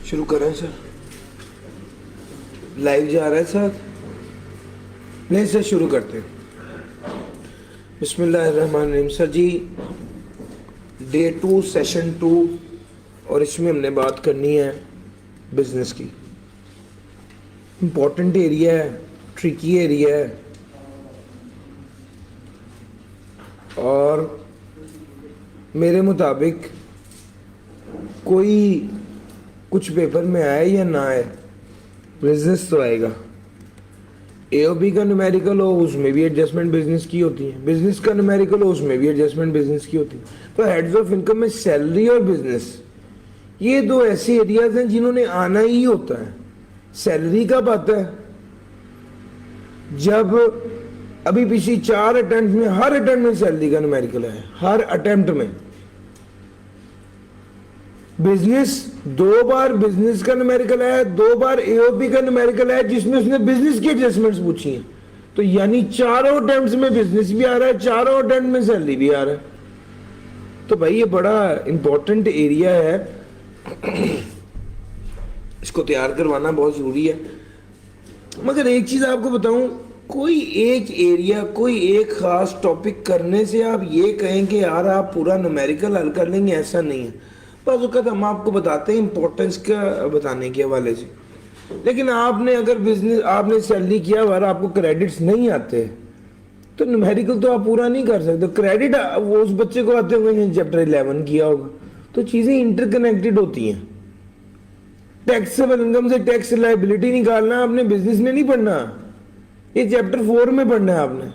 शुरू करें sir? Live जा रहा है सर? नहीं सर, शुरू करते हैं। बिस्मिल्लाहिर्रहमानिर्रहीम। सर जी, डे 2 सेशन 2, और इसमें हमने बात करनी है बिजनेस की। इम्पोर्टेंट एरिया है, ट्रिकी एरिया है, और मेरे मुताबिक कोई कुछ पेपर में आए या ना आए, बिजनेस तो आएगा। एओबी का न्यूमेरिकल हो, उसमें भी एडजस्टमेंट बिजनेस की होती है। बिजनेस का न्यूमेरिकल हो, उसमें भी एडजस्टमेंट बिजनेस की होती है। तो हेड्स ऑफ इनकम में सैलरी और बिजनेस, ये दो ऐसे एरियाज हैं जिन्होंने आना ही होता है। सैलरी कब आता है? जब अभी पिछली 4 अटेम्प्ट में, हर अटेम्प्ट में सैलरी का न्यूमेरिकल है, हर अटेम्प्ट में। बिजनेस 2 बार बिजनेस का न्यूमेरिकल है, 2 बार एओपी का न्यूमेरिकल है, जिसमें उसने बिजनेस की एडजस्टमेंट्स पूछी हैं। तो यानी चारों अटेम्प्ट्स में बिजनेस भी आ रहा है, चारों अटेम्प्ट में सैलरी भी आ रहा है। तो भाई ये बड़ा इंपॉर्टेंट एरिया है, इसको तैयार करवाना बहुत जरूरी है। मगर एक चीज आपको बताऊं, कोई एक एरिया, कोई एक खास टॉपिक करने से आप ये कहें कि यार आप पूरा न्यूमेरिकल हल कर लेंगे, ऐसा नहीं है। बस वक्त हम आपको बताते हैं इंपॉर्टेंस का बताने के हवाले से। लेकिन आपने अगर बिजनेस, आपने सैलरी किया और आपको क्रेडिट्स नहीं आते, तो न्यूमेरिकल तो आप पूरा नहीं कर सकते। क्रेडिट वो उस बच्चे को आते होंगे चैप्टर 11 किया होगा। तो चीजें इंटरकनेक्टेड होती हैं। टैक्सेबल इनकम से टैक्स लायबिलिटी निकालना आपने बिजनेस में नहीं पढ़ना, ये चैप्टर 4 में पढ़ना है आपने।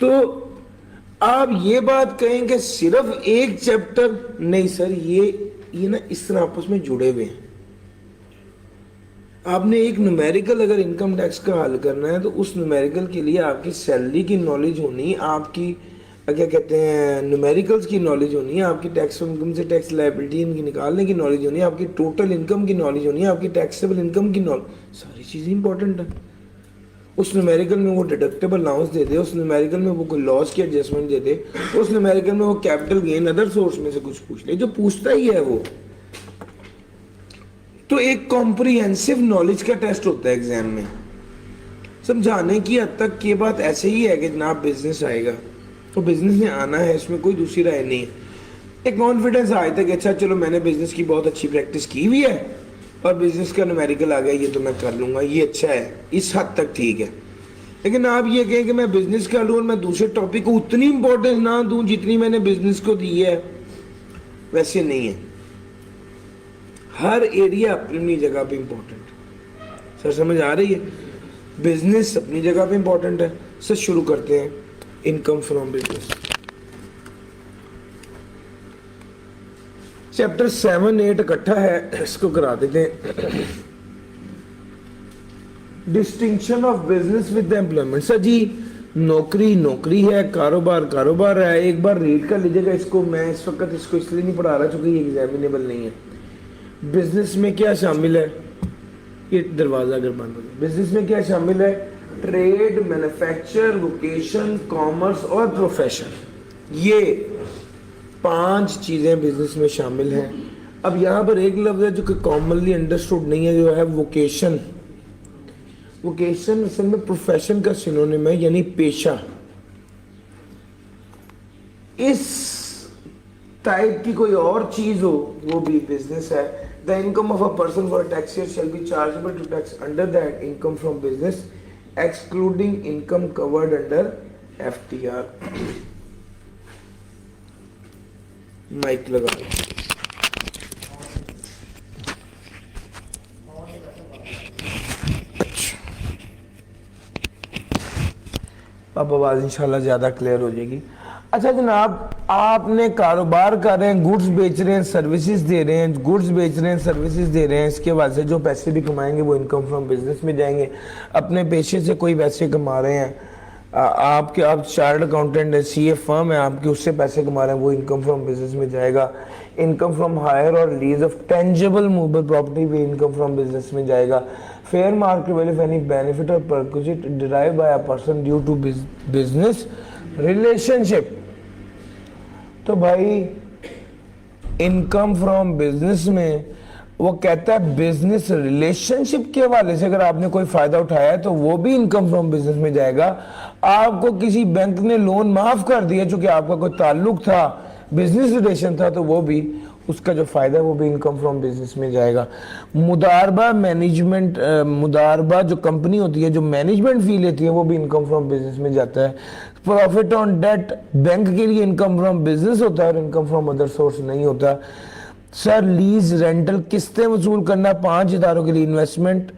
तो आप ये बात कहें कि सिर्फ एक चैप्टर, नहीं सर, ये ना इस तरह आपस में जुड़े हुए हैं। आपने एक न्यूमेरिकल अगर इनकम टैक्स का हल करना है, तो उस न्यूमेरिकल के लिए आपकी सैलरी की नॉलेज होनी, आपकी क्या कहते हैं न्यूमेरिकल्स की नॉलेज होनी है, आपकी टैक्स इनकम से टैक्स लायबिलिटी इनकी निकालने की नॉलेज होनी है, आपकी टोटल इनकम की नॉलेज होनी है, आपकी टैक्सेबल इनकम की नॉलेज, सारी चीज़ें इंपॉर्टेंट है। उस न्यूमेरिकल में वो डिडक्टेबल अलाउंस दे दे, उस न्यूमेरिकल में वो कोई लॉस की एडजस्टमेंट दे दे, उस न्यूमेरिकल में वो कैपिटल गेन अदर सोर्स में से कुछ पूछ ले, जो पूछता ही है वो। तो एक कॉम्प्रिहेंसिव नॉलेज का टेस्ट होता है एग्जाम में। समझाने की हद तक ये बात ऐसे ही है कि जनाब बिजनेस आएगा, तो बिजनेस में आना है, इसमें कोई दूसरी राय नहीं है। एक कॉन्फिडेंस आए तक, अच्छा चलो मैंने बिजनेस की बहुत अच्छी प्रैक्टिस की हुई है और बिजनेस का न्यूमेरिकल आ गया, ये तो मैं कर लूंगा, ये अच्छा है, इस हद तक ठीक है। लेकिन आप ये कहें कि मैं बिजनेस का लूँ और मैं दूसरे टॉपिक को उतनी इंपॉर्टेंस ना दूं जितनी मैंने बिजनेस को दी है, वैसे नहीं है। हर एरिया अपनी जगह पे इंपॉर्टेंट। सर समझ आ रही है? बिजनेस अपनी जगह पे इंपॉर्टेंट है। सर शुरू करते हैं इनकम फ्रॉम बिजनेस। चैप्टर 7, 8 इकट्ठा है, इसको करा देते हैं। Distinction of business with employment. Sir ji, नौकरी नौकरी है, कारोबार कारोबार है। एक बार रीड कर लीजिएगा इसको, मैं इस वक्त इसको इसलिए नहीं पढ़ा रहा क्योंकि ये एग्जामिनेबल नहीं है। बिजनेस में क्या शामिल है? ये दरवाजा अगर बंद हो जाए, बिजनेस में क्या शामिल है? ट्रेड, मैन्युफैक्चर, वोकेशन, कॉमर्स और प्रोफेशन। ये 5 चीजें बिजनेस में शामिल हैं। अब यहां पर एक लफ्ज है जो कि कॉमनली अंडरस्टूड नहीं है, जो है वोकेशन। वोकेशन असल में प्रोफेशन का सिनोनिम है, यानी पेशा। इस टाइप की कोई और चीज हो वो भी बिजनेस है। The income of a person for tax year shall be chargeable to tax under that income from business excluding income covered under FTR. Mike लगा दो। अब आवाज इंशाल्लाह ज्यादा क्लियर हो जाएगी। अच्छा जनाब, आपने कारोबार कर रहे हैं, गुड्स बेच रहे हैं, सर्विसेज दे रहे हैं, गुड्स बेच रहे हैं, सर्विसेज दे रहे हैं, इसके बाद से जो पैसे भी कमाएंगे वो इनकम फ्रॉम बिजनेस में जाएंगे। अपने पेशे से कोई पैसे कमा रहे हैं, आप चार्टर्ड अकाउंटेंट है, सीए फर्म है आपकी, उससे पैसे कमा रहे हैं, वो इनकम फ्रॉम बिजनेस में जाएगा। Income from hire or lease of tangible movable property भी इनकम फ्रॉम बिजनेस में जाएगा। Fair market value of any benefit or perquisite derived by a person due to business relationship. तो भाई income from business में वो कहता है business relationship के हवाले से अगर आपने कोई फायदा उठाया है तो वो भी इनकम फ्रॉम बिजनेस में जाएगा। आपको किसी बैंक ने लोन माफ कर दिया चूंकि आपका कोई ताल्लुक था, बिजनेस रिलेशन था, तो वो भी उसका जो फायदा है वो भी इनकम फ्रॉम बिजनेस में जाएगा। मुदारबा मैनेजमेंट, मुदारबा जो कंपनी होती है जो मैनेजमेंट फी लेती है वो भी इनकम फ्रॉम बिजनेस में जाता है। प्रॉफिट ऑन डेट बैंक के लिए इनकम फ्रॉम बिजनेस होता है और इनकम फ्रॉम अदर सोर्स नहीं होता। सर लीज रेंटल किस्तें वसूल करना 5 इदारों के लिए, investment,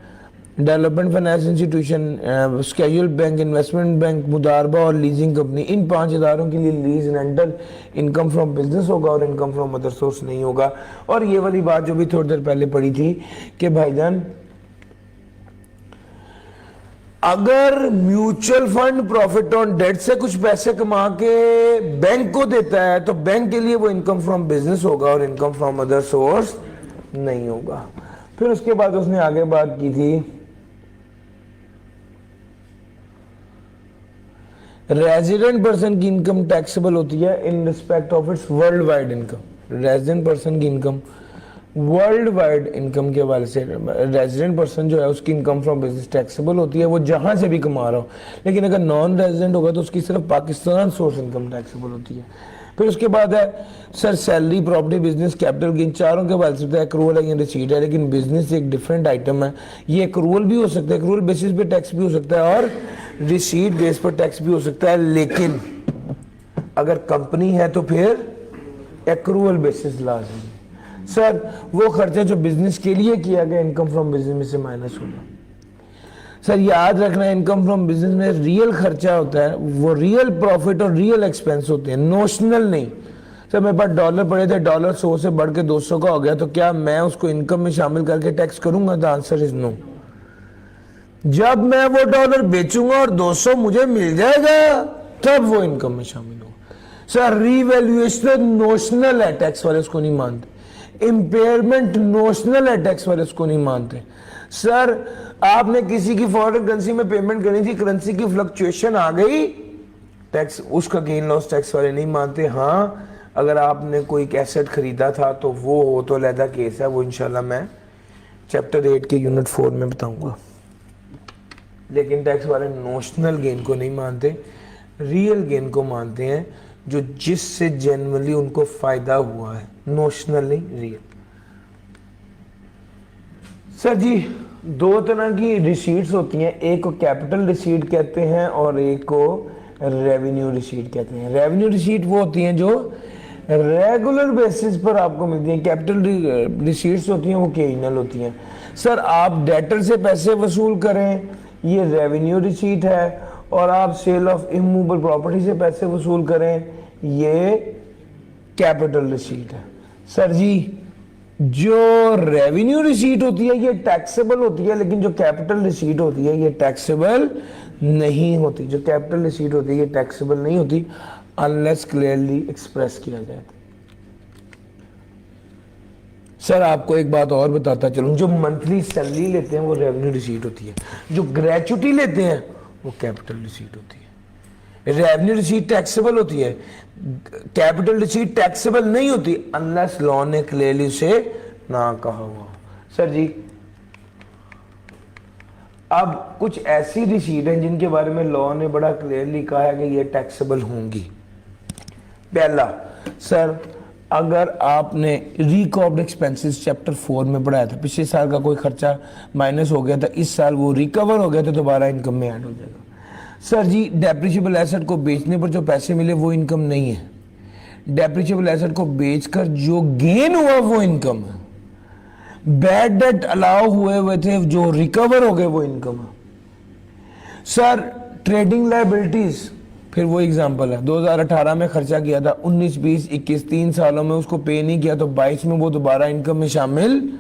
development finance institution, scheduled bank, investment bank, मुदारबा और लीजिंग कंपनी, इन 5 इदारों के लिए lease rental income from business होगा और इनकम फ्रॉम अदर सोर्स नहीं होगा। और ये वाली बात जो भी थोड़ी देर पहले पड़ी थी कि भाईजान अगर mutual fund profit on debt से कुछ पैसे कमा के बैंक को देता है तो बैंक के लिए वो इनकम फ्रॉम बिजनेस होगा और इनकम फ्रॉम अदर सोर्स नहीं होगा। फिर उसके बाद उसने आगे बात की थी रेजिडेंट पर्सन की इनकम टैक्सेबल होती है in respect of its world wide income. Resident person की इनकम वर्ल्ड वाइड इनकम के हवाले से रेजिडेंट पर्सन जो है उसकी इनकम फ्रॉम बिजनेस टैक्सेबल होती है, वो जहां से भी कमा रहा हो। लेकिन अगर नॉन रेजिडेंट होगा तो उसकी सिर्फ पाकिस्तान सोर्स इनकम टैक्सेबल होती है। फिर उसके बाद है sir salary, property, business, capital gain, चारों के हवाले से एक्रूअल है या रिसीट है, लेकिन बिजनेस एक डिफरेंट आइटम है। ये एक्रूअल भी हो सकता है, एक्रूअल बेसिस पे टैक्स भी हो सकता है और रिसीट बेस पर टैक्स भी हो सकता है। लेकिन अगर कंपनी है तो फिर एक्रूअल बेसिस लाजमी। सर वो खर्चा जो बिजनेस के लिए किया गया इनकम फ्रॉम बिजनेस में से माइनस होगा। सर याद रखना इनकम फ्रॉम बिजनेस में रियल खर्चा होता है, वो रियल प्रॉफिट और रियल एक्सपेंस होते हैं, नोशनल नहीं। सर मेरे पास डॉलर पड़े थे, डॉलर 100 से बढ़ के 200 का हो गया, तो क्या मैं उसको इनकम में शामिल करके टैक्स करूंगा? The answer is no. जब मैं वो डॉलर बेचूंगा और 200 मुझे मिल जाएगा तब वो इनकम में शामिल होगा। सर रीवैल्यूएशन नोशनल है, टैक्स वाले उसको नहीं मानते। इंपेयरमेंट नोशनल है, टैक्स वाले उसको नहीं मानते। सर आपने किसी की फॉरेन करेंसी में पेमेंट करनी थी, करेंसी की फ्लक्चुएशन आ गई, टैक्स उसका गेन लॉस टैक्स वाले नहीं मानते। हाँ अगर आपने कोई एसेट खरीदा था तो वो हो तो अलहदा केस है, वो इंशाल्लाह मैं चैप्टर 8 के यूनिट 4 में बताऊंगा। लेकिन टैक्स वाले नोशनल गेन को नहीं मानते, रियल गेन को मानते हैं जो जिससे जेन्युइनली उनको फायदा हुआ है, नोशनल नहीं रियल। सर जी 2 तरह की रिसीट्स होती हैं, एक को कैपिटल रिसीट कहते हैं और एक को रेवेन्यू रिसीट कहते हैं। रेवेन्यू रिसीट वो होती हैं जो रेगुलर बेसिस पर आपको मिलती हैं, कैपिटल रिसीट्स होती हैं वो ओकेजनल होती हैं। सर आप डेटर से पैसे वसूल करें ये रेवेन्यू रिसीट है, और आप सेल ऑफ इमूवेबल प्रॉपर्टी से पैसे वसूल करें ये कैपिटल रिसीट है। सर जी जो रेवेन्यू रिसीट होती है ये टैक्सेबल होती है, लेकिन जो कैपिटल रिसीट होती है ये टैक्सेबल नहीं होती। जो कैपिटल रिसीट होती है ये टैक्सेबल नहीं होती अनलेस क्लियरली एक्सप्रेस किया जाए। सर आपको एक बात और बताता चलूं, जो मंथली सैलरी लेते हैं वो रेवेन्यू रिसीट होती है, जो ग्रेचुटी लेते हैं वो कैपिटल रिसीट होती है। रेवेन्यू रिसीट टैक्सेबल होती है, कैपिटल रिसीट टैक्सेबल नहीं होती अनलेस लॉ ने क्लियरली से ना कहा हुआ। सर जी अब कुछ ऐसी रिसीट हैं जिनके बारे में लॉ ने बड़ा क्लियरली कहा है कि ये टैक्सेबल होंगी। पहला सर अगर आपने रिकॉर्ड एक्सपेंसेस चैप्टर 4 में पढ़ाया था, पिछले साल का कोई खर्चा माइनस हो गया था, इस साल वो रिकवर हो गया तो दोबारा इनकम में ऐड हो जाएगा। सर जी डेप्रिशिएबल एसेट को बेचने पर जो पैसे मिले वो इनकम नहीं है, डेप्रिशिएबल एसेट को बेचकर जो गेन हुआ वो इनकम है। बैड डेट अलाउ हुए थे जो रिकवर हो गए वो इनकम है। सर ट्रेडिंग लायबिलिटीज फिर वो एग्जांपल है, 2018 में खर्चा किया था, 19, 20, 21 3 सालों में उसको पे नहीं किया तो 22 में वो दोबारा इनकम में शामिल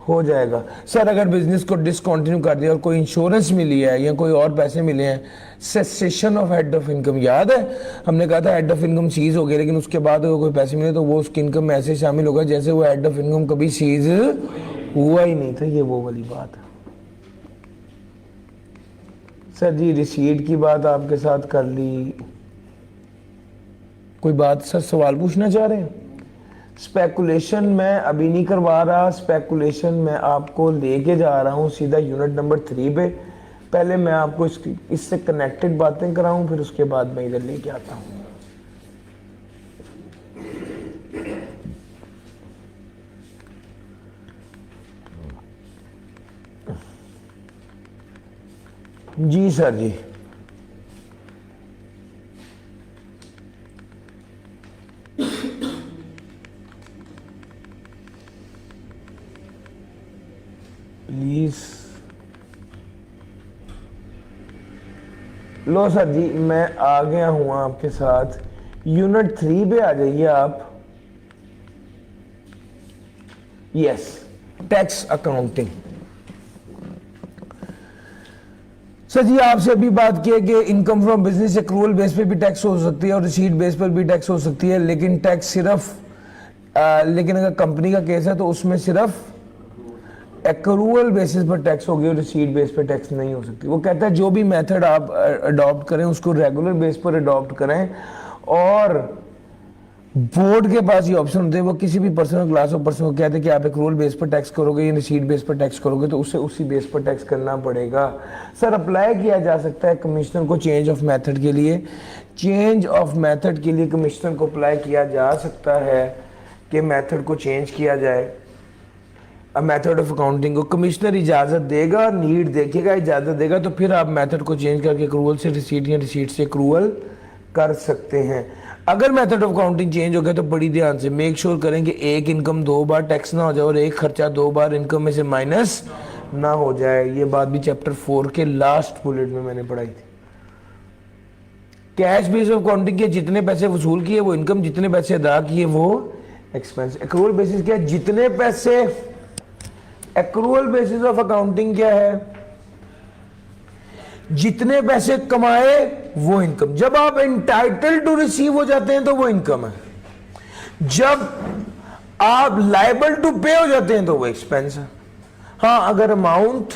हो जाएगा। सर अगर बिजनेस को डिसकंटिन्यू कर दिया और कोई इंश्योरेंस मिली है या कोई और पैसे मिले हैं, cessation of head of income, याद है हमने कहा था हेड ऑफ इनकम सीज हो गया, लेकिन उसके बाद अगर कोई पैसे मिले तो वो उसकी इनकम में ऐसे शामिल होगा जैसे वो हेड ऑफ इनकम कभी सीज हुआ ही नहीं था। ये वो वाली बात है। सर जी रिसीट की बात आपके साथ कर ली, कोई बात सर सवाल पूछना चाह रहे हैं? स्पेकुलेशन मैं अभी नहीं करवा रहा, स्पेकुलेशन मैं आपको लेके जा रहा हूँ सीधा यूनिट नंबर 3 पे। पहले मैं आपको इससे कनेक्टेड बातें कराऊं, फिर उसके बाद मैं इधर लेके आता हूँ। जी सर जी, प्लीज। लो सर जी, मैं आ गया हूं आपके साथ। यूनिट 3 पे आ जाइए आप। Yes, tax accounting. सर जी, आपसे अभी बात की है कि income from business accrual base पे भी टैक्स हो सकती है और रिसीट बेस पर भी टैक्स हो सकती है, लेकिन टैक्स सिर्फ लेकिन अगर कंपनी का केस है तो उसमें सिर्फ एक्रूवल बेसिस पर टैक्स होगी और रिसीट बेस पर टैक्स नहीं हो सकती। वो कहता है जो भी मेथड आप अडॉप्ट करें उसको रेगुलर बेस पर अडॉप्ट करें, और बोर्ड के पास ये ऑप्शन होते हैं, वो किसी भी पर्सन क्लास ऑफ पर्सन को कहते हैं कि आप एक्रूवल बेस पर टैक्स करोगे या रिसीट बेस पर टैक्स करोगे तो उससे उसी बेस पर टैक्स करना पड़ेगा। सर, अप्लाई किया जा सकता है कमिश्नर को चेंज ऑफ मेथड के लिए। चेंज ऑफ मेथड के लिए कमिश्नर को अप्लाई किया जा सकता है कि मेथड को चेंज किया जाए। मेथड ऑफ अकाउंटिंग को कमिश्नर इजाजत देगा, नीड देखेगा, इजाजत देगा तो फिर आप मेथड को चेंज करके एक्रूवल से रिसीट या रिसीट से एक्रूवल कर सकते हैं। अगर मेथड ऑफ अकाउंटिंग चेंज हो गया तो बड़ी ध्यान से मेक श्योर करें कि एक इनकम 2 बार टैक्स ना हो जाए और एक खर्चा 2 बार इनकम में से माइनस ना हो जाए। ये बात भी चैप्टर 4 के लास्ट बुलेट में मैंने पढ़ाई थी। कैश बेस ऑफ अकाउंटिंग के जितने पैसे वसूल किए वो इनकम, जितने पैसे अदा किए वो एक्सपेंस। एक्रूवल बेसिस क्या है? जितने पैसे, एक्रूवल बेसिस ऑफ अकाउंटिंग क्या है? जितने पैसे कमाए वो इनकम। जब आप एंटाइटल टू रिसीव हो जाते हैं तो वो इनकम है, जब आप लायबल टू पे हो जाते हैं तो वो एक्सपेंस है। हाँ, अगर अमाउंट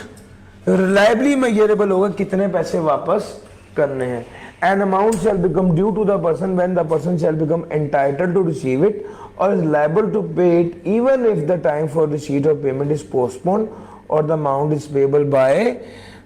रिलायबली मेजरेबल होगा कितने पैसे वापस करने हैं। An amount shall become due to the person when the person shall become entitled to receive it or is liable to pay it even if the time for receipt of payment is postponed or the amount is payable by.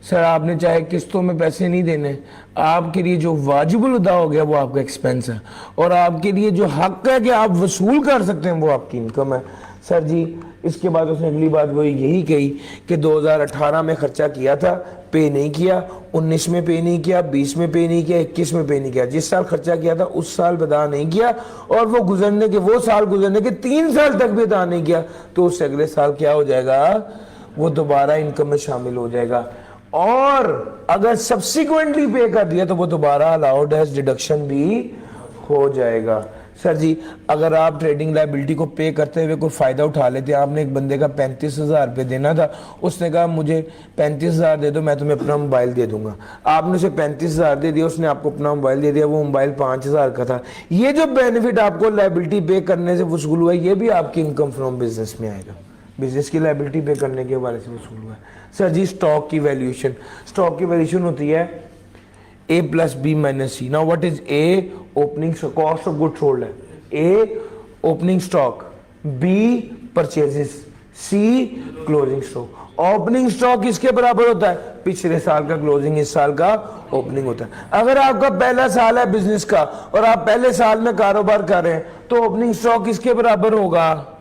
Sir, आपने चाहे किस्तों में पैसे नहीं देने, आपके लिए जो वाजिबुल अदा हो गया वो आपका एक्सपेंस है, और आपके लिए जो हक है कि आप वसूल कर सकते हैं वो आपकी इनकम है। सर जी, इसके बाद उसने अगली बात वो यही कही कि 2018 में खर्चा किया था, पे नहीं किया, 19 में पे नहीं किया, 20 में पे नहीं किया, 21 में पे नहीं किया। जिस साल खर्चा किया था उस साल अदा नहीं किया और वो साल गुजरने के 3 साल तक भी अदा नहीं किया तो उससे अगले साल क्या हो जाएगा? वो दोबारा इनकम में शामिल हो जाएगा। और अगर सब्सिक्वेंटली पे कर दिया तो वो दोबारा अलाउड एज डिडक्शन भी हो जाएगा। सर जी, अगर आप ट्रेडिंग लायबिलिटी को पे करते हुए कोई फायदा उठा लेते हैं, आपने एक बंदे का 35,000 रुपये देना था, उसने कहा मुझे 35,000 दे दो, मैं तुम्हें अपना मोबाइल दे दूंगा। आपने उसे 35,000 दे दिया, उसने आपको अपना मोबाइल दे दिया, वो मोबाइल 5,000 का था। ये जो बेनिफिट आपको लायबिलिटी पे करने से वसूल हुआ है ये भी आपकी इनकम फ्रॉम बिजनेस में आएगा। बिजनेस की लायबिलिटी पे करने के हवाले से वसूल हुआ है। सर जी, स्टॉक की वैल्यूएशन। स्टॉक की वैल्यूएशन होती है A plus B minus C. Now what is A? Opening cost of goods sold है। A opening stock, B purchases, C closing stock. Opening stock किसके बराबर होता है? पिछले साल का क्लोजिंग इस साल का ओपनिंग होता है। अगर आपका पहला साल है बिजनेस का और आप पहले साल में कारोबार कर रहे हैं तो ओपनिंग स्टॉक किसके बराबर होगा?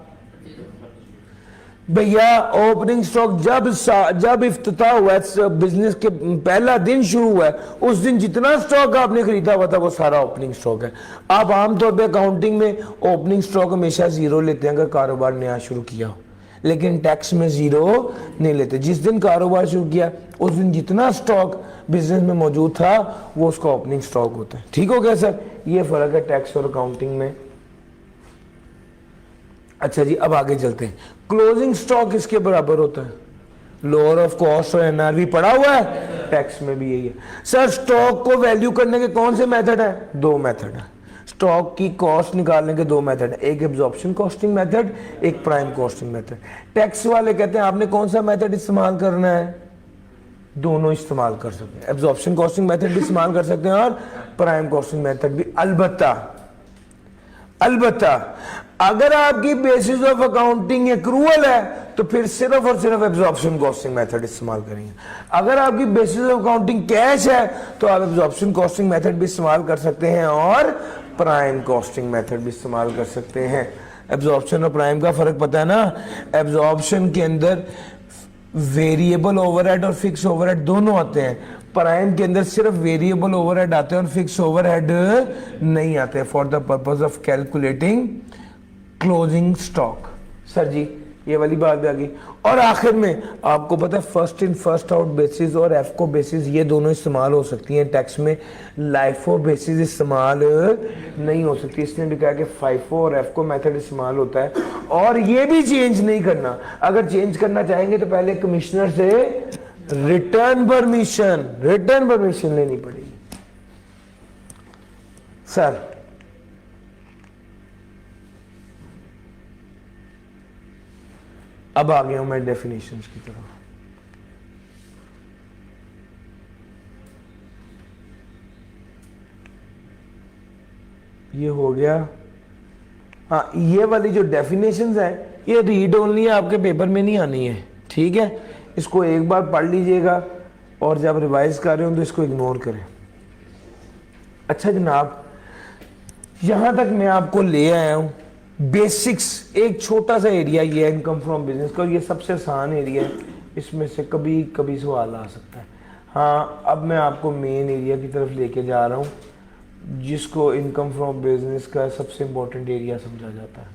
भैया, ओपनिंग स्टॉक जब इफ्तिताह हुआ है, बिजनेस के पहला दिन शुरू हुआ है, उस दिन जितना स्टॉक आपने खरीदा हुआ था वो सारा ओपनिंग स्टॉक है। आप आमतौर पे अकाउंटिंग में ओपनिंग स्टॉक हमेशा जीरो लेते हैं अगर कारोबार नया शुरू किया हो, लेकिन टैक्स में जीरो नहीं लेते। जिस दिन कारोबार शुरू किया उस दिन जितना स्टॉक बिजनेस में मौजूद था वो उसका ओपनिंग स्टॉक होता है। ठीक हो गया सर? ये फर्क है टैक्स और अकाउंटिंग में। अच्छा जी, अब आगे चलते हैं। क्लोजिंग स्टॉक किसके बराबर होता है? लोअर ऑफ कॉस्ट और एनआरवी पड़ा हुआ है, टैक्स में भी यही है। सर, स्टॉक को वैल्यू करने के कौन से मेथड है? 2 मेथड है। स्टॉक की कॉस्ट निकालने के 2 मेथड है, एक एब्जॉर्प्शन कॉस्टिंग मेथड, एक प्राइम कॉस्टिंग मेथड। टैक्स वाले कहते हैं आपने कौन सा मेथड इस्तेमाल करना है? दोनों इस्तेमाल कर सकते हैं, एब्जॉर्प्शन कॉस्टिंग मेथड भी इस्तेमाल कर सकते हैं और प्राइम कॉस्टिंग मेथड भी। अलबत्ता अगर आपकी बेसिस ऑफ अकाउंटिंग एक्रूअल है तो फिर सिर्फ और सिर्फ एब्जॉर्प्शन कॉस्टिंग मेथड इस्तेमाल करेंगे। अगर आपकी बेसिस ऑफ अकाउंटिंग कैश है तो आप एब्जॉर्प्शन कॉस्टिंग मेथड भी इस्तेमाल कर सकते हैं और प्राइम कॉस्टिंग मेथड भी इस्तेमाल कर सकते हैं। एब्जॉर्प्शन और प्राइम का फर्क पता है ना? एब्जॉर्प्शन के अंदर वेरिएबल ओवरहेड और फिक्स ओवरहेड दोनों आते हैं, प्राइम के अंदर सिर्फ वेरिएबल ओवरहेड आते हैं और फिक्स ओवरहेड नहीं आते for the purpose of calculating closing stock. Sir ji ये वाली बात भी आ गई। और आखिर में आपको पता है first in first out basis और एफको बेसिस ये दोनों इस्तेमाल हो सकती हैं टैक्स में, लाइफो बेसिस इस्तेमाल नहीं हो सकती। इसने भी कहा कि फाइफो और एफको मेथड इस्तेमाल होता है और ये भी चेंज नहीं करना। अगर चेंज करना चाहेंगे तो पहले कमिश्नर से रिटर्न परमिशन लेनी पड़ेगी। सर अब आ गया हूं मैं डेफिनेशंस की तरफ। ये हो गया। हाँ ये वाली जो डेफिनेशंस है ये रीड ओनली है, आपके पेपर में नहीं आनी है, ठीक है? इसको एक बार पढ़ लीजिएगा और जब रिवाइज कर रहे हो तो इसको इग्नोर करें। अच्छा जनाब यहां तक मैं आपको ले आया हूं बेसिक्स, एक छोटा सा एरिया ये है इनकम फ्रॉम बिजनेस का, ये सबसे आसान एरिया है, इसमें से कभी कभी सवाल आ सकता है। हाँ अब मैं आपको मेन एरिया की तरफ लेके जा रहा हूँ जिसको इनकम फ्रॉम बिजनेस का सबसे इंपॉर्टेंट एरिया समझा जाता है।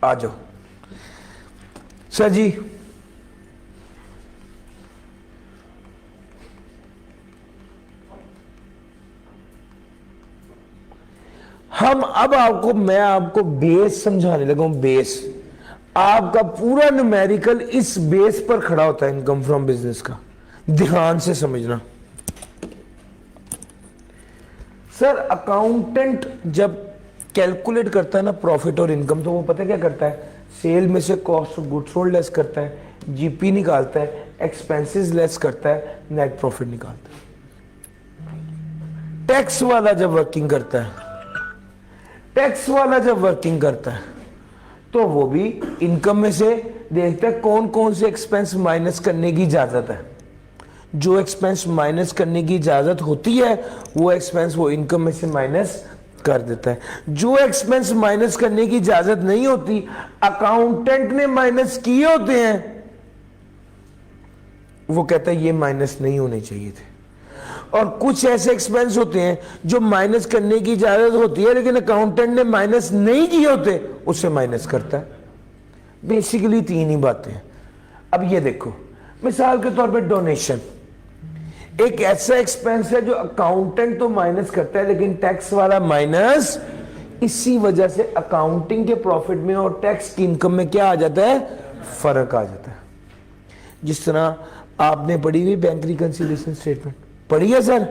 आ जाओ सर जी। मैं आपको बेस समझाने लगा हूं। बेस आपका पूरा न्यूमेरिकल इस बेस पर खड़ा होता है इनकम फ्रॉम बिजनेस का, ध्यान से समझना। सर अकाउंटेंट जब कैलकुलेट करता है ना प्रॉफिट और इनकम, तो वो पता क्या करता है? सेल में से cost of goods sold less करता है, जीपी निकालता है, एक्सपेंसेस लेस करता है, नेट प्रॉफिट निकालता है। टैक्स वाला जब वर्किंग करता है तो वो भी इनकम में से देखता है कौन कौन से एक्सपेंस माइनस करने की इजाजत है। जो एक्सपेंस माइनस करने की इजाजत होती है वो एक्सपेंस वो इनकम में से माइनस कर देता है। जो एक्सपेंस माइनस करने की इजाजत नहीं होती, अकाउंटेंट ने माइनस किए होते हैं, वो कहता है ये माइनस नहीं होने चाहिए थे। और कुछ ऐसे एक्सपेंस होते हैं जो माइनस करने की इजाजत होती है लेकिन अकाउंटेंट ने माइनस नहीं किए होते, उससे माइनस करता है। बेसिकली तीन ही बातें। अब ये देखो मिसाल के तौर पे डोनेशन एक ऐसा एक्सपेंस है जो अकाउंटेंट तो माइनस करता है लेकिन टैक्स वाला माइनस, इसी वजह से अकाउंटिंग के प्रॉफिट में और टैक्स की इनकम में क्या आ जाता है? फर्क आ जाता है। जिस तरह आपने पढ़ी हुई बैंक रिकंसिलिएशन स्टेटमेंट पढ़ी है सर।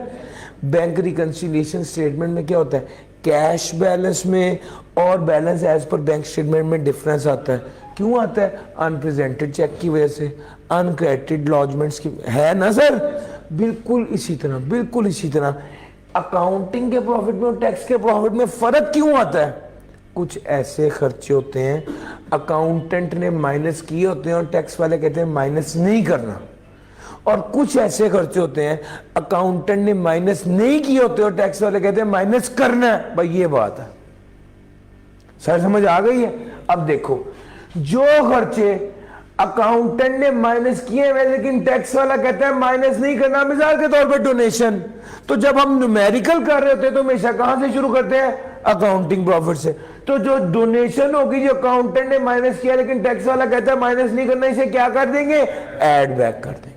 बैंक रिकंसिलिएशन स्टेटमेंट में क्या होता है? कैश बैलेंस में और balance as per bank statement में डिफरेंस आता है। क्यों आता है? अनप्रेजेंटेड चेक की वजह से, अनक्रेडिटेड लॉजमेंट्स की, है ना सर? बिल्कुल इसी तरह अकाउंटिंग के प्रॉफिट में और टैक्स के प्रॉफिट में फर्क क्यों आता है? कुछ ऐसे खर्चे होते हैं अकाउंटेंट ने माइनस किए होते हैं और टैक्स वाले कहते हैं माइनस नहीं करना, और कुछ ऐसे खर्चे होते हैं अकाउंटेंट ने माइनस नहीं किए होते और टैक्स वाले कहते हैं माइनस करना है। भाई ये बात है सर, समझ आ गई है? अब देखो जो खर्चे अकाउंटेंट ने माइनस किए हुए लेकिन टैक्स वाला कहता है माइनस नहीं करना, मिसाल के तौर पे डोनेशन, तो जब हम न्यूमेरिकल कर रहे होते हैं तो हमेशा कहां से शुरू करते हैं? अकाउंटिंग प्रॉफिट से। तो जो डोनेशन होगी जो अकाउंटेंट ने माइनस किया लेकिन टैक्स वाला कहता है माइनस नहीं करना, इसे क्या कर देंगे? ऐड बैक कर देंगे।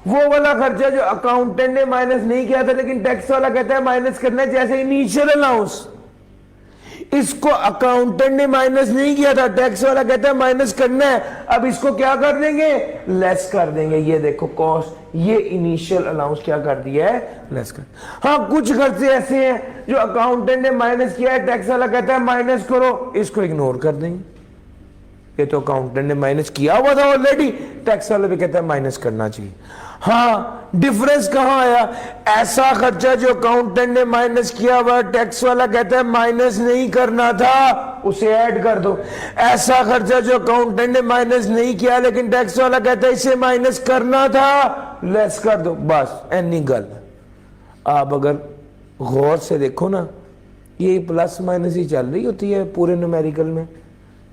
वो वाला खर्चा जो अकाउंटेंट ने माइनस नहीं किया था लेकिन टैक्स वाला कहता है माइनस करना है, जैसे इनिशियल अलाउंस, इसको अकाउंटेंट ने माइनस नहीं किया था, टैक्स वाला कहता है माइनस करना है, अब इसको क्या कर देंगे? लेस कर देंगे। ये देखो कॉस्ट, ये इनिशियल अलाउंस क्या कर दिया है? लेस कर। हाँ कुछ खर्चे ऐसे हैं जो अकाउंटेंट ने माइनस किया है, टैक्स वाला कहता है माइनस करो, इसको इग्नोर कर देंगे, ये तो अकाउंटेंट ने माइनस किया हुआ था ऑलरेडी, टैक्स वाले भी कहता है माइनस करना चाहिए। हाँ, डिफरेंस कहां आया? ऐसा खर्चा जो अकाउंटेंट ने माइनस किया हुआ टैक्स वाला कहता है माइनस नहीं करना था, उसे ऐड कर दो। ऐसा खर्चा जो अकाउंटेंट ने माइनस नहीं किया लेकिन टैक्स वाला कहता है इसे माइनस करना था, लेस कर दो, बस एनी गल। आप अगर गौर से देखो ना, ये प्लस माइनस ही चल रही होती है पूरे न्यूमेरिकल में।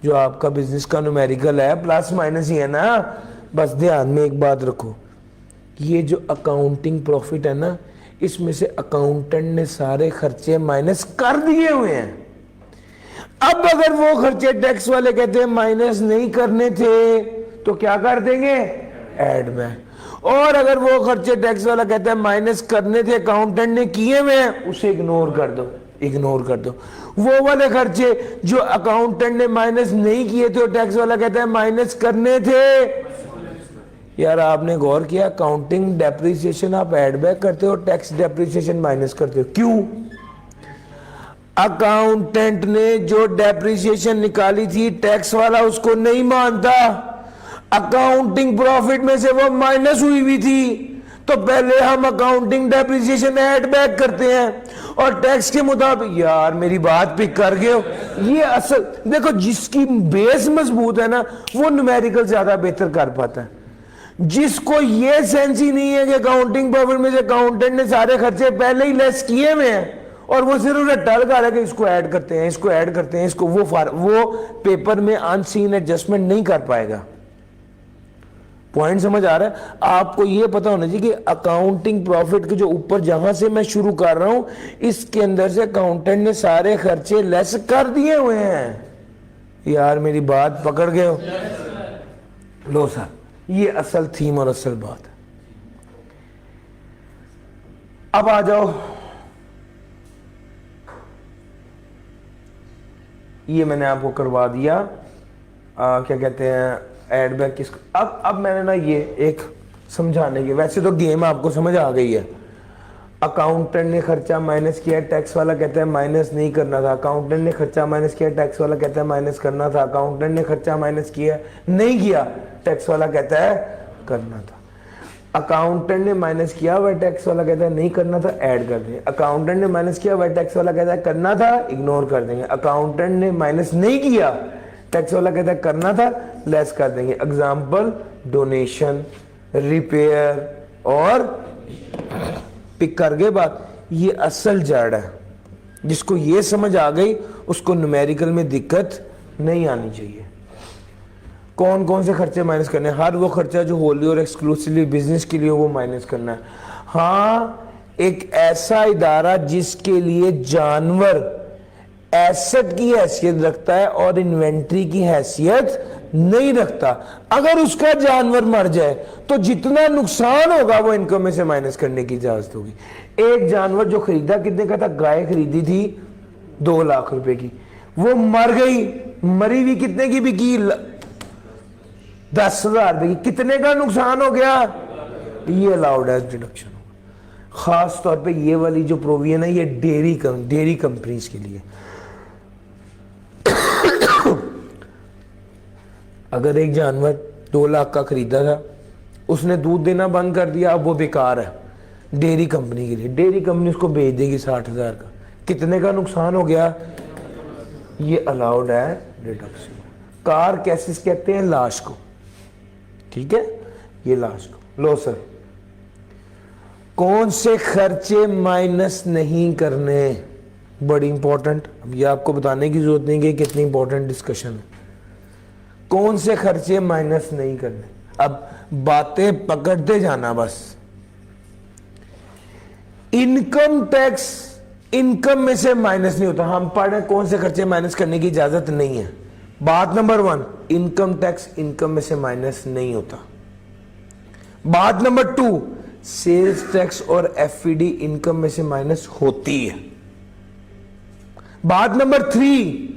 जो आपका बिजनेस का न्यूमेरिकल है प्लस माइनस ही है ना। बस ध्यान में एक बात रखो, ये जो अकाउंटिंग प्रॉफिट है ना, इसमें से अकाउंटेंट ने सारे खर्चे माइनस कर दिए हुए हैं। अब अगर वो खर्चे टैक्स वाले कहते हैं माइनस नहीं करने थे तो क्या कर देंगे? ऐड में। और अगर वो खर्चे टैक्स वाला कहता है माइनस करने थे, अकाउंटेंट ने किए हुए हैं, उसे इग्नोर कर दो, इग्नोर कर दो। वो वाले खर्चे जो अकाउंटेंट ने माइनस नहीं किए थे और टैक्स वाला कहता है माइनस करने थे। यार आपने गौर किया, अकाउंटिंग डेप्रिसिएशन आप ऐड बैक करते हो, टैक्स डेप्रिसिएशन माइनस करते हो, क्यों? अकाउंटेंट ने जो डेप्रिसिएशन निकाली थी टैक्स वाला उसको नहीं मानता, अकाउंटिंग प्रॉफिट में से वो माइनस हुई हुई थी, तो पहले हम अकाउंटिंग डेप्रिसिएशन ऐड बैक करते हैं और टैक्स के मुताबिक। यार मेरी बात पिक कर गए हो? ये असल देखो, जिसकी बेस मजबूत है ना वो न्यूमेरिकल ज्यादा बेहतर कर पाता है। जिसको ये सेंस ही नहीं है कि अकाउंटिंग प्रॉफिट में से अकाउंटेंट ने सारे खर्चे पहले ही लेस किए हुए हैं और वो सिर्फ रट्टा लगा रहा है कि इसको ऐड करते हैं, इसको ऐड करते हैं, इसको, वो पेपर में अनसीन एडजस्टमेंट नहीं कर पाएगा। पॉइंट समझ आ रहा है? आपको ये पता होना चाहिए कि अकाउंटिंग प्रॉफिट के जो ऊपर जहां से मैं शुरू कर रहा हूं, इसके अंदर से अकाउंटेंट ने सारे खर्चे लेस कर दिए हुए हैं। यार मेरी बात पकड़ गए हो? लो सर, ये असल थीम और असल बात है। अब आ जाओ, ये मैंने आपको करवा दिया, क्या कहते हैं, एड बैक किसको। अब मैंने ना ये एक समझाने के, वैसे तो गेम आपको समझ आ गई है। अकाउंटेंट ने खर्चा माइनस किया, टैक्स वाला कहता है माइनस नहीं करना था। अकाउंटेंट ने खर्चा माइनस किया, टैक्स वाला कहता है माइनस करना था। अकाउंटेंट ने खर्चा माइनस किया, नहीं किया, टैक्स वाला कहता है करना था। अकाउंटेंट ने माइनस किया, वह टैक्स वाला कहता है नहीं करना था, ऐड कर देंगे। अकाउंटेंट ने माइनस किया, वह टैक्स वाला कहता है करना था, इग्नोर कर देंगे। अकाउंटेंट ने माइनस नहीं किया, टैक्स वाला कहता है करना था, लेस कर देंगे। एग्जाम्पल, डोनेशन, रिपेयर और पिक कर गए बात। ये असल जड़ है, जिसको ये समझ आ गई उसको न्यूमेरिकल में दिक्कत नहीं आनी चाहिए। कौन कौन से खर्चे माइनस करने हैं? हर वो खर्चा जो होली और एक्सक्लूसिवली बिजनेस के लिए वो माइनस करना है। हाँ, एक ऐसा इदारा जिसके लिए जानवर एसेट की हैसियत रखता है और इन्वेंट्री की हैसियत नहीं रखता, अगर उसका जानवर मर जाए तो जितना नुकसान होगा वो इनकम में से माइनस करने की इजाजत होगी। एक जानवर जो खरीदा कितने का था? गाय खरीदी थी 2 लाख रुपए की, वो मर गई, मरी हुई कितने की बिकी? 10,000 रुपए की। कितने का नुकसान हो गया? ये अलाउड एज डिडक्शन होगा। खास तौर पे ये वाली जो प्रोविजन है ये डेयरी कंपनीज के लिए। अगर एक जानवर 2 लाख का खरीदा था, उसने दूध देना बंद कर दिया, अब वो बेकार है डेयरी कंपनी के लिए। डेयरी कंपनी उसको बेच देगी 60,000 का। कितने का नुकसान हो गया? ये अलाउड है डिडक्शन। कार कैसेस कहते हैं लाश को, ठीक है, ये लाश को। लो सर, कौन से खर्चे माइनस नहीं करने? बड़ी इंपॉर्टेंट। अब ये आपको बताने की जरूरत नहीं कि कितनी इंपॉर्टेंट डिस्कशन है। कौन से खर्चे माइनस नहीं करने? अब बातें पकड़ते जाना बस। इनकम टैक्स इनकम में से माइनस नहीं होता। हम पढ़े कौन से खर्चे माइनस करने की इजाजत नहीं है। बात नंबर 1, इनकम टैक्स इनकम में से माइनस नहीं होता। बात नंबर 2, सेल्स टैक्स और एफईडी इनकम में से माइनस होती है। बात नंबर 3,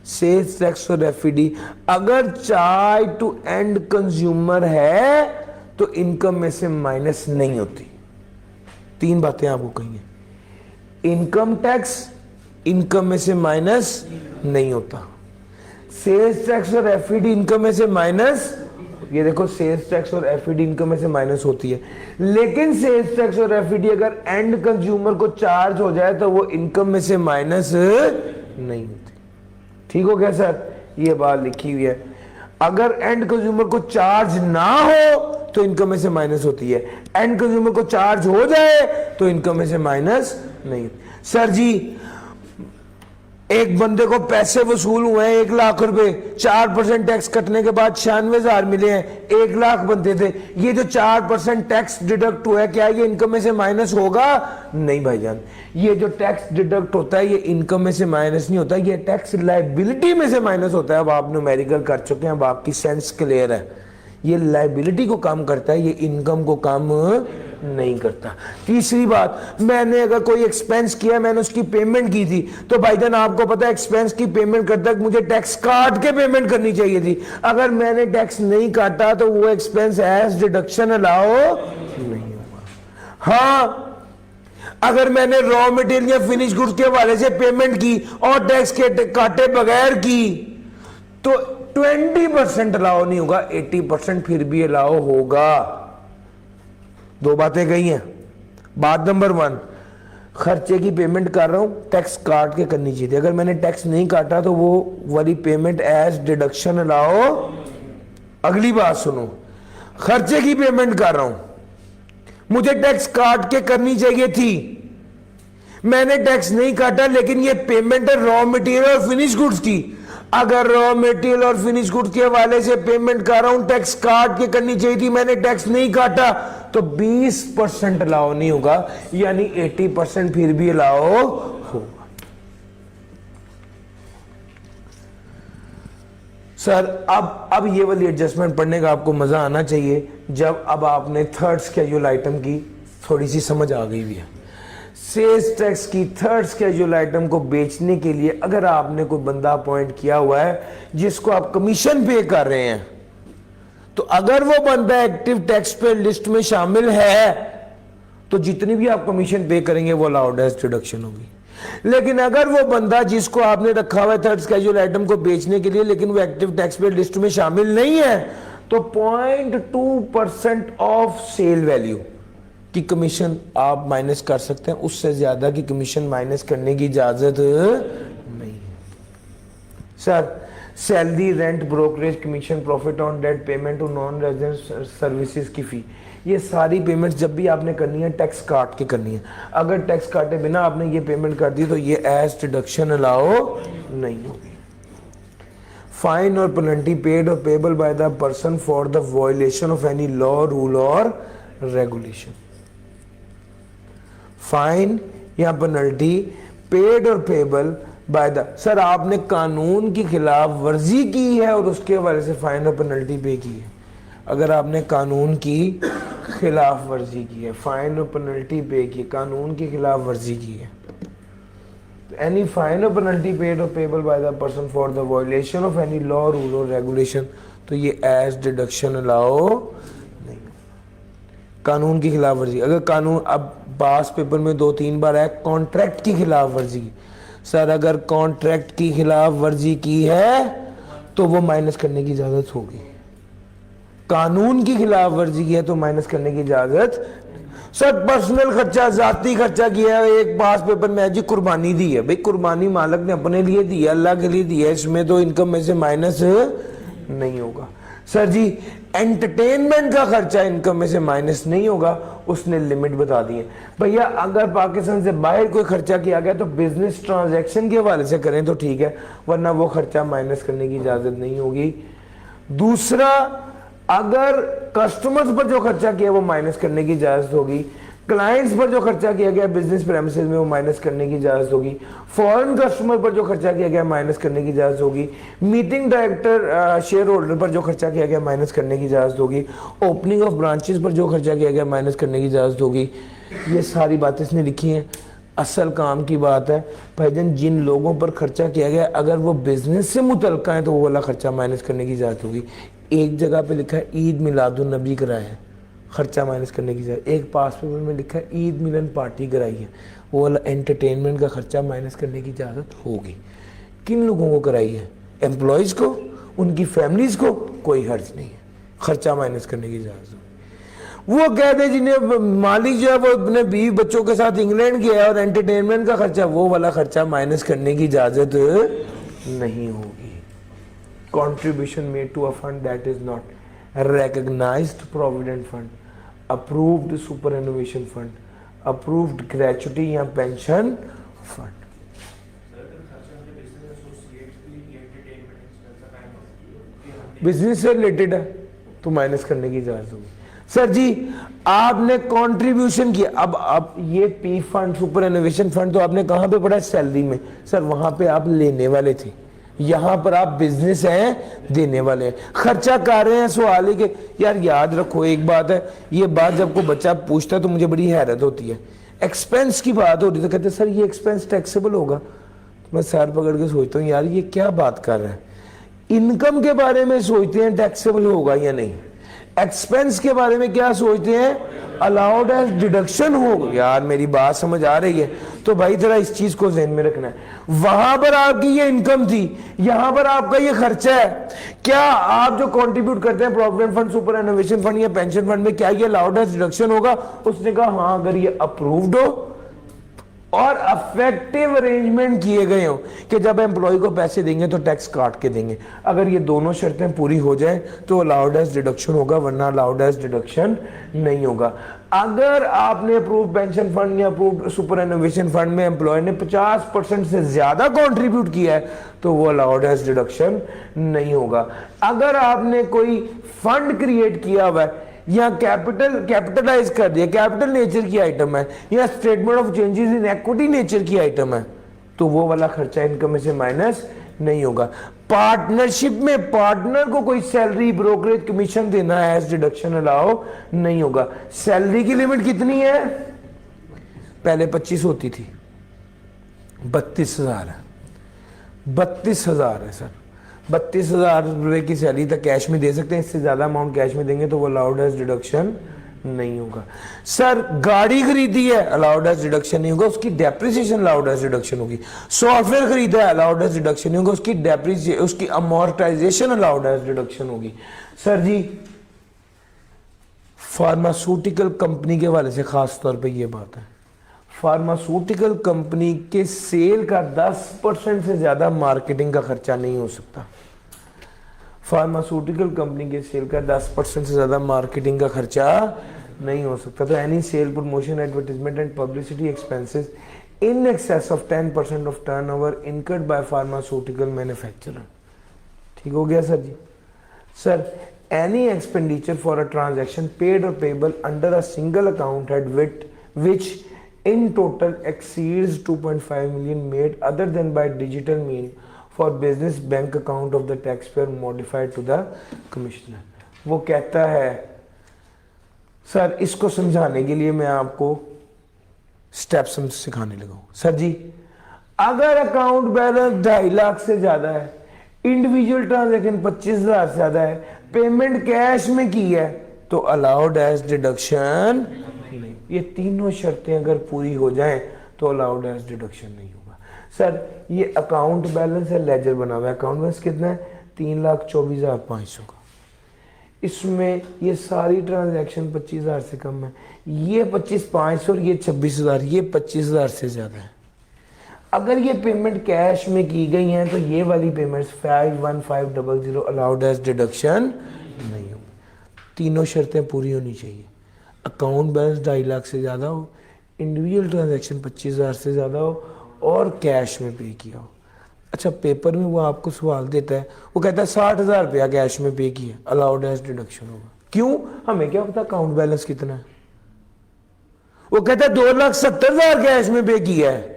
सेल्स टैक्स और एफईडी अगर चाय टू एंड कंज्यूमर है तो इनकम में से माइनस नहीं होती। 3 बातें आपको कही हैं। इनकम टैक्स इनकम में से माइनस नहीं होता, सेल्स टैक्स और एफईडी इनकम में से माइनस, ये देखो सेल्स टैक्स और एफईडी इनकम में से माइनस होती है, लेकिन सेल्स टैक्स और एफईडी अगर एंड कंज्यूमर को चार्ज हो जाए तो वो इनकम में से माइनस नहीं होती। ठीक हो गया सर, ये बात लिखी हुई है। अगर एंड कंज्यूमर को चार्ज ना हो तो इनकम में से माइनस होती है, एंड कंज्यूमर को चार्ज हो जाए तो इनकम में से माइनस नहीं। सर जी एक बंदे को पैसे वसूल हुए हैं 1,00,000 रुपए, 4% टैक्स कटने के बाद 96,000 मिले हैं, 1,00,000 बनते थे, ये जो 4% टैक्स डिडक्ट हुआ है क्या ये इनकम में से माइनस होगा? नहीं भाईजान, ये जो टैक्स डिडक्ट होता है ये इनकम में से माइनस नहीं होता, ये टैक्स लायबिलिटी में से माइनस होता है। अब आप न्यूमेरिकल कर चुके हैं, अब आपकी सेंस क्लियर है। ये लायबिलिटी को काम करता है, ये इनकम को काम नहीं करता। तीसरी बात, मैंने अगर कोई एक्सपेंस किया, मैंने उसकी पेमेंट की थी, तो भाईजान आपको पता है एक्सपेंस की पेमेंट करते वक्त मुझे टैक्स काट के पेमेंट करनी चाहिए थी। अगर मैंने टैक्स नहीं काटा तो वो एक्सपेंस एज डिडक्शन अलाउ नहीं होगा। हाँ, अगर मैंने रॉ मटेरियल या फिनिश गुड्स के हवाले से पेमेंट की और टैक्स के काटे बगैर की तो 20% अलाउ नहीं होगा, 80% फिर भी अलाउ होगा। दो बातें कही हैं। बात नंबर 1, खर्चे की पेमेंट कर रहा हूं, टैक्स काट के करनी चाहिए थी, अगर मैंने टैक्स नहीं काटा तो वो वाली पेमेंट एज डिडक्शन अलाउ। अगली बात सुनो, खर्चे की पेमेंट कर रहा हूं, मुझे टैक्स काट के करनी चाहिए थी, मैंने टैक्स नहीं काटा, लेकिन ये पेमेंट है रॉ मटेरियल और फिनिश गुड्स की। अगर रॉ मटेरियल और फिनिश गुड्स के हवाले से पेमेंट कर रहा हूं, टैक्स काट के करनी चाहिए थी, मैंने टैक्स नहीं काटा, तो 20% अलाउ नहीं होगा, यानी 80% फिर भी अलाउ होगा। सर अब ये वाली एडजस्टमेंट पढ़ने का आपको मजा आना चाहिए जब अब आपने थर्ड स्केड्यूल आइटम की थोड़ी सी समझ आ गई हुई है। सेल्स टैक्स की थर्ड स्केड्यूल आइटम को बेचने के लिए अगर आपने कोई बंदा अपॉइंट किया हुआ है जिसको आप कमीशन पे कर रहे हैं, तो अगर वो बंदा एक्टिव टैक्स पे लिस्ट में शामिल है तो जितनी भी आप कमीशन पे करेंगे वो अलाउड एज डिडक्शन होगी। लेकिन अगर वो बंदा जिसको आपने रखा हुआ है थर्ड स्केड्यूल आइटम को बेचने के लिए, लेकिन वो एक्टिव टैक्स पे लिस्ट में शामिल नहीं है, तो 0.2% ऑफ सेल वैल्यू की कमीशन आप माइनस कर सकते हैं, उससे ज्यादा की कमीशन माइनस करने की इजाजत नहीं है। Sir salary, rent, brokerage, commission, profit on debt, payment to non resident services की फी, ये सारी पेमेंट्स जब भी आपने करनी है टैक्स काट के करनी है। अगर टैक्स काटे बिना आपने ये पेमेंट कर दी तो ये एज डिडक्शन अलाउ नहीं होगी। फाइन और penalty paid or payable by the person for the violation of any law, rule और रेगुलेशन। फाइन या penalty paid or payable by the, sir आपने कानून की खिलाफ वर्जी की है और उसके हवाले से फाइन और पेनल्टी पे की है। अगर आपने कानून की खिलाफ वर्जी की है, फाइन और पेनल्टी पे की, कानून की खिलाफ वर्जी की है, एनी फाइन और penalty paid or payable by the person for the violation of any law, rule और रेगुलेशन, तो ये एज डिडक्शन अलाउ नहीं। कानून की खिलाफ वर्जी, अगर कानून, अब पास पेपर में 2-3 बार है कॉन्ट्रैक्ट की खिलाफ वर्जी की, सर अगर कॉन्ट्रैक्ट की खिलाफ वर्जी की है तो वो माइनस करने की इजाजत होगी। कानून की खिलाफ वर्जी की है तो माइनस करने की इजाजत। सर पर्सनल खर्चा, जाती खर्चा किया है, एक पास पेपर में जी कुर्बानी दी है, भाई कुर्बानी मालिक ने अपने लिए दी है, अल्लाह के लिए दी है, इसमें तो इनकम में से माइनस नहीं होगा। सर जी एंटरटेनमेंट का खर्चा इनकम में से माइनस नहीं होगा, उसने लिमिट बता दी है। भैया अगर पाकिस्तान से बाहर कोई खर्चा किया गया तो बिजनेस ट्रांजैक्शन के हवाले से करें तो ठीक है, वरना वो खर्चा माइनस करने की इजाजत नहीं होगी। दूसरा, अगर कस्टमर्स पर जो खर्चा किया वो माइनस करने की इजाजत होगी, क्लाइंट्स पर जो खर्चा किया गया बिजनेस प्रेमिसेस में वो माइनस करने की इजाजत होगी, फॉरेन कस्टमर पर जो खर्चा किया गया माइनस करने की इजाजत होगी, मीटिंग डायरेक्टर शेयर होल्डर पर जो खर्चा किया गया माइनस करने की इजाजत होगी, ओपनिंग ऑफ ब्रांचेस पर जो खर्चा किया गया माइनस करने की इजाजत होगी। ये सारी बातें इसने लिखी हैं। असल काम की बात है भाईजान, जिन लोगों पर खर्चा किया गया अगर वो बिजनेस से मुतल्लिक़ है तो वो वाला खर्चा माइनस करने की इजाजत होगी। एक जगह पे लिखा है ईद मिलादुन नबी कराया है, खर्चा माइनस करने की इजाजत। एक पास पेपर में लिखा है ईद मिलन पार्टी कराई है, वो वाला एंटरटेनमेंट का खर्चा माइनस करने की इजाजत होगी। किन लोगों को कराई है? एम्प्लॉयज को, उनकी फैमिलीज को कोई हर्ज नहीं है, खर्चा माइनस करने की इजाजत है। वो कहते जिन्हें मालिक जो है वो अपने 20 बच्चों के साथ इंग्लैंड गया है और एंटरटेनमेंट का खर्चा, वो वाला खर्चा माइनस करने की इजाजत नहीं होगी। Contribution made to a fund that is not recognized provident fund, approved superannuation fund, approved gratuity या pension fund। बिजनेस से रिलेटेड है तो माइनस करने की इजाजत होगी। सर जी आपने कंट्रीब्यूशन किया, अब ये P fund super innovation fund तो आपने कहां पे पढ़ा? सैलरी में। सर वहां पे आप लेने वाले थे, यहां पर आप बिजनेस हैं देने वाले हैं, खर्चा कर रहे हैं। सवाल है कि यार याद रखो एक बात है, ये बात जब कोई बच्चा पूछता है तो मुझे बड़ी हैरत होती है। एक्सपेंस की बात हो रही तो कहते सर ये एक्सपेंस टैक्सेबल होगा, तो मैं सर पकड़ के सोचता हूँ यार ये क्या बात कर रहा है। इनकम के बारे में सोचते हैं टैक्सेबल होगा या नहीं, एक्सपेंस के बारे में क्या सोचते हैं अलाउड एज डिडक्शन हो। यार मेरी बात समझ आ रही है? तो भाई जरा इस चीज को ध्यान में रखना है। वहां पर आपकी ये इनकम थी, यहां पर आपका ये खर्चा है। क्या आप जो कंट्रीब्यूट करते हैं provident fund super innovation fund या पेंशन फंड में, क्या ये अलाउड एज डिडक्शन होगा? उसने कहा हाँ, अगर ये अप्रूव्ड हो और अफेक्टिव अरेंजमेंट किए गए हो कि जब एम्प्लॉय को पैसे देंगे तो टैक्स काट के देंगे, अगर ये दोनों शर्तें पूरी हो जाए तो अलाउड एज डिडक्शन होगा, वरना अलाउड एज डिडक्शन नहीं होगा। अगर आपने अप्रूव पेंशन फंड या अप्रूव सुपर एनोवेशन फंड में एम्प्लॉय ने 50% से ज्यादा कंट्रीब्यूट किया है तो वो अलाउड एज डिडक्शन नहीं होगा। अगर आपने कोई फंड क्रिएट किया हुआ है या कैपिटलाइज कर दिया, कैपिटल नेचर की आइटम है या statement of changes in equity nature की आइटम है, तो वो वाला खर्चा इनकम में से माइनस नहीं होगा। पार्टनरशिप में पार्टनर को कोई सैलरी ब्रोकरेज कमीशन देना है एज डिडक्शन अलाउ नहीं होगा। सैलरी की लिमिट कितनी है? पहले 25 होती थी, 32,000 है। 32,000 है सर, 32,000 रुपए की सैलरी तक कैश में दे सकते हैं, इससे ज्यादा अमाउंट कैश में देंगे तो वो अलाउड एज डिडक्शन नहीं होगा। सर गाड़ी खरीदी है अलाउड एज डिडक्शन नहीं होगा, उसकी डेप्रिसिएशन अलाउड एज डिडक्शन होगी। सॉफ्टवेयर खरीदा है अलाउड एज डिडक्शन नहीं होगा, उसकी डेप्रिसिएशन उसकी अमोर्टाइजेशन अलाउड एज डिडक्शन होगी। सर जी फार्मास्यूटिकल कंपनी के वाले से खास तौर पे ये बात है, फार्मास्यूटिकल कंपनी के सेल का 10% से ज्यादा मार्केटिंग का खर्चा नहीं हो सकता। फार्मास्यूटिकल कंपनी के सेल का 10% से ज्यादा मार्केटिंग का खर्चा नहीं हो सकता। तो any sale promotion advertisement and publicity expenses in excess of 10% of turnover incurred by pharmaceutical manufacturer. ठीक हो गया sir ji. Sir any expenditure for a transaction paid or payable under a single account head which in total exceeds 2.5 million made other than by digital mean for business bank account of the taxpayer modified to the commissioner। वो कहता है sir, इसको समझाने के लिए मैं आपको steps सिखाने लगा हूं। सर जी अगर अकाउंट बैलेंस 2.5 लाख से ज्यादा है, इंडिविजुअल ट्रांजैक्शन 25,000 से ज्यादा है, पेमेंट कैश में की है, तो अलाउड एज डिडक्शन नहीं। ये तीनों शर्तें अगर पूरी हो जाएं तो अलाउड एज डिडक्शन नहीं होगा। सर ये अकाउंट बैलेंस है, लेजर बना हुआ है, अकाउंट बैलेंस कितना है? 3,24,500 का। इसमें ये सारी ट्रांजैक्शन 25,000 से कम है, ये 25,500 और ये 26,000, ये 25,000 से ज्यादा है। अगर ये पेमेंट कैश में की गई है तो ये वाली पेमेंट्स 51500 अलाउड एज डिडक्शन नहीं होगी। तीनों शर्तें पूरी होनी चाहिए, अकाउंट बैलेंस 2.5 लाख से ज़्यादा हो, इंडिविजुअल ट्रांजैक्शन 25,000 से ज़्यादा हो और कैश में पे किया हो। अच्छा पेपर में वो आपको सवाल देता है, वो कहता है 60,000 रुपया कैश में पे किया, अलाउड एज डिडक्शन होगा। क्यों? हमें क्या पता अकाउंट बैलेंस कितना है। वो कहता है 2,70,000 कैश में पे किया है।